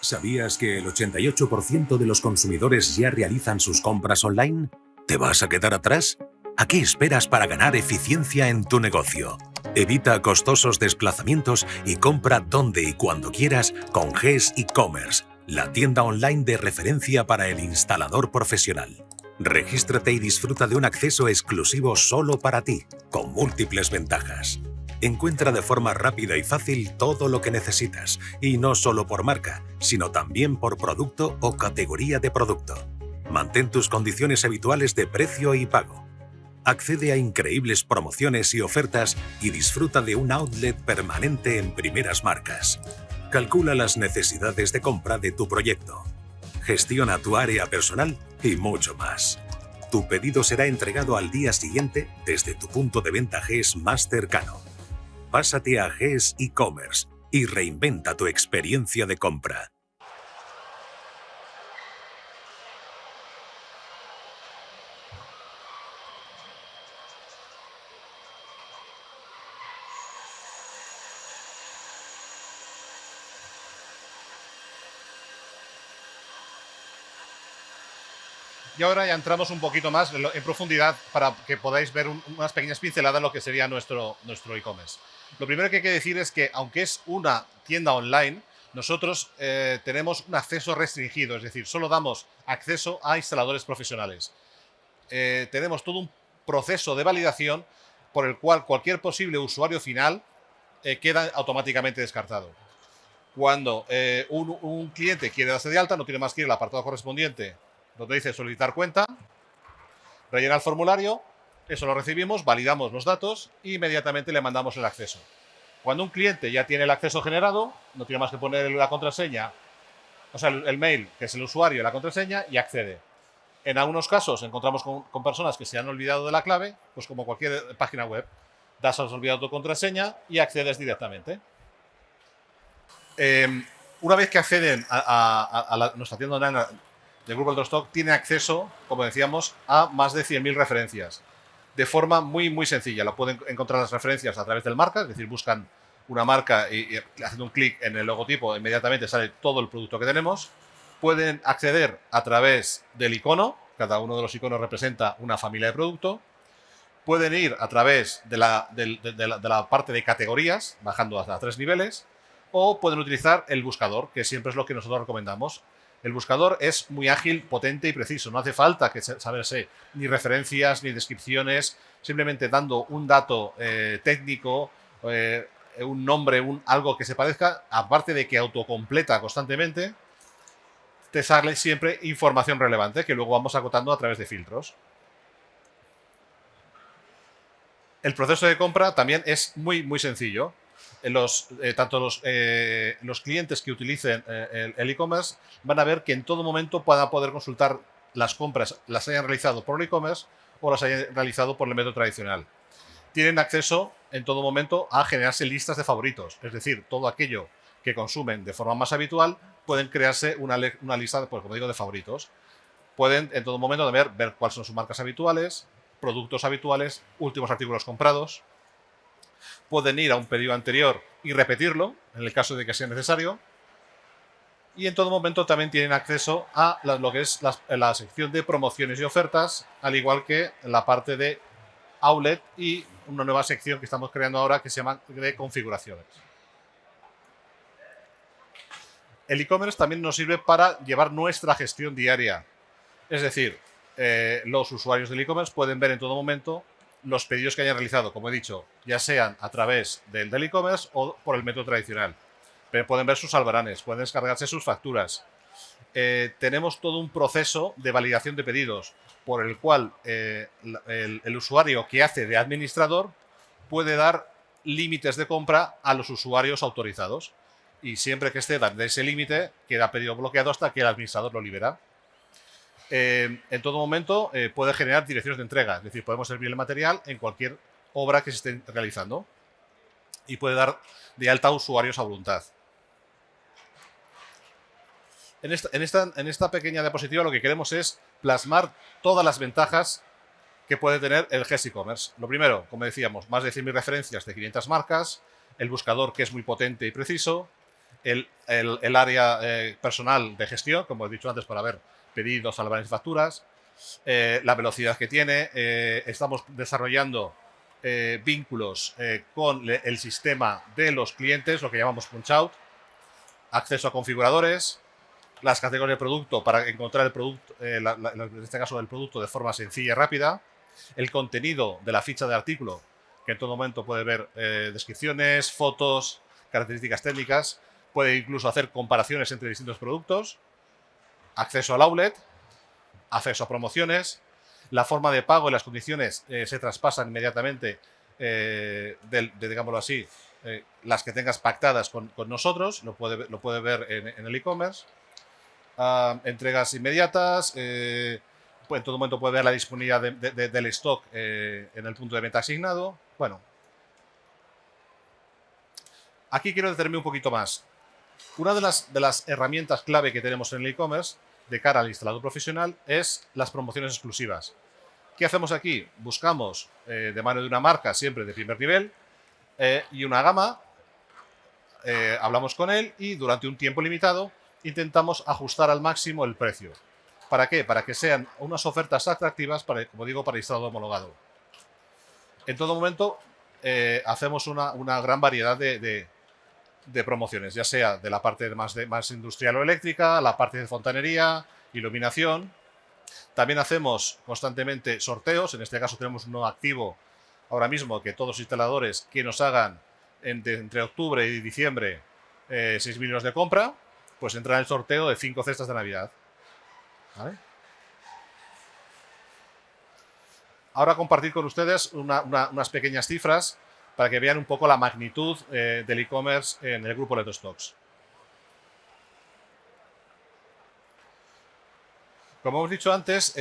¿Sabías que el 88% de los consumidores ya realizan sus compras online? ¿Te vas a quedar atrás? ¿A qué esperas para ganar eficiencia en tu negocio? Evita costosos desplazamientos y compra donde y cuando quieras con GES e-commerce, la tienda online de referencia para el instalador profesional. Regístrate y disfruta de un acceso exclusivo solo para ti, con múltiples ventajas. Encuentra de forma rápida y fácil todo lo que necesitas, y no solo por marca, sino también por producto o categoría de producto. Mantén tus condiciones habituales de precio y pago. Accede a increíbles promociones y ofertas y disfruta de un outlet permanente en primeras marcas. Calcula las necesidades de compra de tu proyecto. Gestiona tu área personal y mucho más. Tu pedido será entregado al día siguiente desde tu punto de venta GES más cercano. Pásate a GES e-commerce y reinventa tu experiencia de compra. Y ahora ya entramos un poquito más en profundidad para que podáis ver unas pequeñas pinceladas de lo que sería nuestro e-commerce. Lo primero que hay que decir es que, aunque es una tienda online, nosotros tenemos un acceso restringido, es decir, solo damos acceso a instaladores profesionales. Tenemos todo un proceso de validación por el cual cualquier posible usuario final queda automáticamente descartado. Cuando un cliente quiere darse de alta, no tiene más que ir al apartado correspondiente donde dice solicitar cuenta, rellena el formulario, eso lo recibimos, validamos los datos e inmediatamente le mandamos el acceso. Cuando un cliente ya tiene el acceso generado, no tiene más que poner la contraseña, o sea, el mail, que es el usuario, y la contraseña, y accede. En algunos casos encontramos con personas que se han olvidado de la clave, pues como cualquier página web, das has olvidado tu contraseña y accedes directamente. Una vez que acceden a nuestra tienda online del grupo Electrostock, tiene acceso, como decíamos, a más de 100.000 referencias de forma muy, muy sencilla. Lo pueden encontrar las referencias a través del marca, es decir, buscan una marca y haciendo un clic en el logotipo inmediatamente sale todo el producto que tenemos. Pueden acceder a través del icono, cada uno de los iconos representa una familia de producto. Pueden ir a través de la parte de categorías, bajando hasta 3 niveles, o pueden utilizar el buscador, que siempre es lo que nosotros recomendamos. El buscador es muy ágil, potente y preciso. No hace falta que saberse ni referencias ni descripciones. Simplemente dando un dato técnico, un nombre, algo que se parezca, aparte de que autocompleta constantemente, te sale siempre información relevante que luego vamos acotando a través de filtros. El proceso de compra también es muy sencillo. Tanto los clientes que utilicen el e-commerce van a ver que en todo momento van a poder consultar las compras, las hayan realizado por el e-commerce o las hayan realizado por el método tradicional. Tienen acceso en todo momento a generarse listas de favoritos, es decir, todo aquello que consumen de forma más habitual pueden crearse una lista, pues, como digo, de favoritos. Pueden en todo momento también ver cuáles son sus marcas habituales, productos habituales, últimos artículos comprados. Pueden ir a un pedido anterior y repetirlo, en el caso de que sea necesario. Y en todo momento también tienen acceso a lo que es la sección de promociones y ofertas, al igual que la parte de outlet y una nueva sección que estamos creando ahora que se llama de configuraciones. El e-commerce también nos sirve para llevar nuestra gestión diaria. Es decir, los usuarios del e-commerce pueden ver en todo momento los pedidos que hayan realizado, como he dicho, ya sean a través del e-commerce o por el método tradicional. Pero pueden ver sus albaranes, pueden descargarse sus facturas. Tenemos todo un proceso de validación de pedidos por el cual el usuario que hace de administrador puede dar límites de compra a los usuarios autorizados. Y siempre que esté de ese límite, queda pedido bloqueado hasta que el administrador lo libera. En todo momento puede generar direcciones de entrega, es decir, podemos servir el material en cualquier obra que se esté realizando y puede dar de alta a usuarios a voluntad. En esta pequeña diapositiva lo que queremos es plasmar todas las ventajas que puede tener el GES e-commerce. Lo primero, como decíamos, más de 100.000 referencias de 500 marcas, el buscador que es muy potente y preciso, el área personal de gestión, como he dicho antes, para ver pedidos, albaranes y facturas, la velocidad que tiene. Estamos desarrollando vínculos con el sistema de los clientes, lo que llamamos punch-out, acceso a configuradores, las categorías de producto para encontrar el producto, en este caso el producto de forma sencilla y rápida, el contenido de la ficha de artículo, que en todo momento puede ver descripciones, fotos, características técnicas, puede incluso hacer comparaciones entre distintos productos, acceso al outlet, acceso a promociones, la forma de pago y las condiciones se traspasan inmediatamente, digámoslo así, las que tengas pactadas con nosotros, lo puede ver en el e-commerce. Entregas inmediatas, pues en todo momento puede ver la disponibilidad del stock en el punto de venta asignado. Bueno, aquí quiero detenerme un poquito más. Una de las herramientas clave que tenemos en el e-commerce de cara al instalador profesional es las promociones exclusivas. ¿Qué hacemos aquí? Buscamos de mano de una marca siempre de primer nivel y una gama, hablamos con él y durante un tiempo limitado intentamos ajustar al máximo el precio. ¿Para qué? Para que sean unas ofertas atractivas, como digo, para instalador homologado. En todo momento hacemos una gran variedad de promociones, ya sea de la parte más industrial o eléctrica, la parte de fontanería, iluminación. También hacemos constantemente sorteos, en este caso tenemos uno activo ahora mismo, que todos los instaladores que nos hagan entre octubre y diciembre 6.000 euros de compra, pues entran en el sorteo de 5 cestas de Navidad. ¿Vale? Ahora compartir con ustedes unas pequeñas cifras para que vean un poco la magnitud del e-commerce en el grupo Letostocks. Como hemos dicho antes,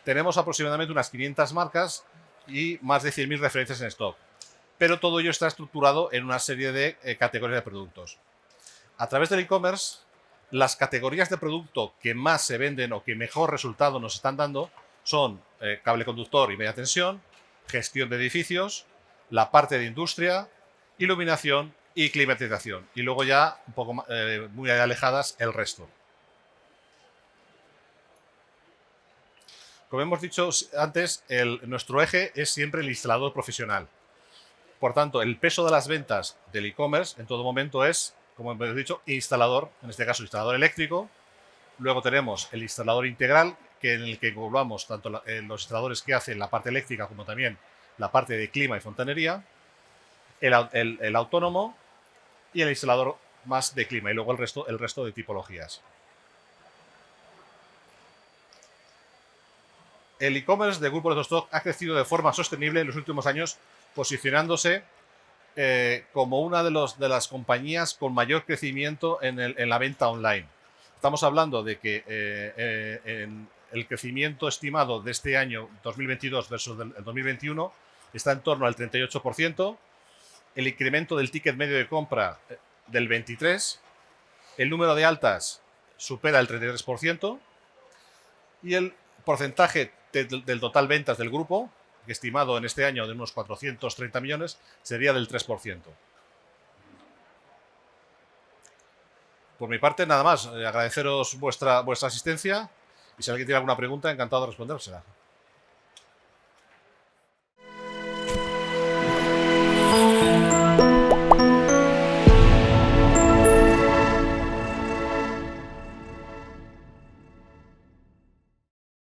tenemos aproximadamente unas 500 marcas y más de 100.000 referencias en stock. Pero todo ello está estructurado en una serie de categorías de productos. A través del e-commerce, las categorías de producto que más se venden o que mejor resultado nos están dando son cable conductor y media tensión, gestión de edificios, la parte de industria, iluminación y climatización. Y luego ya, un poco muy alejadas, el resto. Como hemos dicho antes, nuestro eje es siempre el instalador profesional. Por tanto, el peso de las ventas del e-commerce en todo momento es, como hemos dicho, instalador, en este caso instalador eléctrico. Luego tenemos el instalador integral, en el que englobamos tanto los instaladores que hacen la parte eléctrica como también la parte de clima y fontanería, el autónomo y el instalador más de clima, y luego el resto de tipologías. el e-commerce del grupo Electrostock ha crecido de forma sostenible en los últimos años, posicionándose como una de las compañías con mayor crecimiento en la venta online. Estamos hablando de que en el crecimiento estimado de este año 2022 versus el 2021 está en torno al 38%, el incremento del ticket medio de compra del 23%, el número de altas supera el 33% y el porcentaje del total ventas del grupo, que estimado en este año de unos 430 millones, sería del 3%. Por mi parte, nada más. Agradeceros vuestra asistencia y si alguien tiene alguna pregunta, encantado de respondérsela.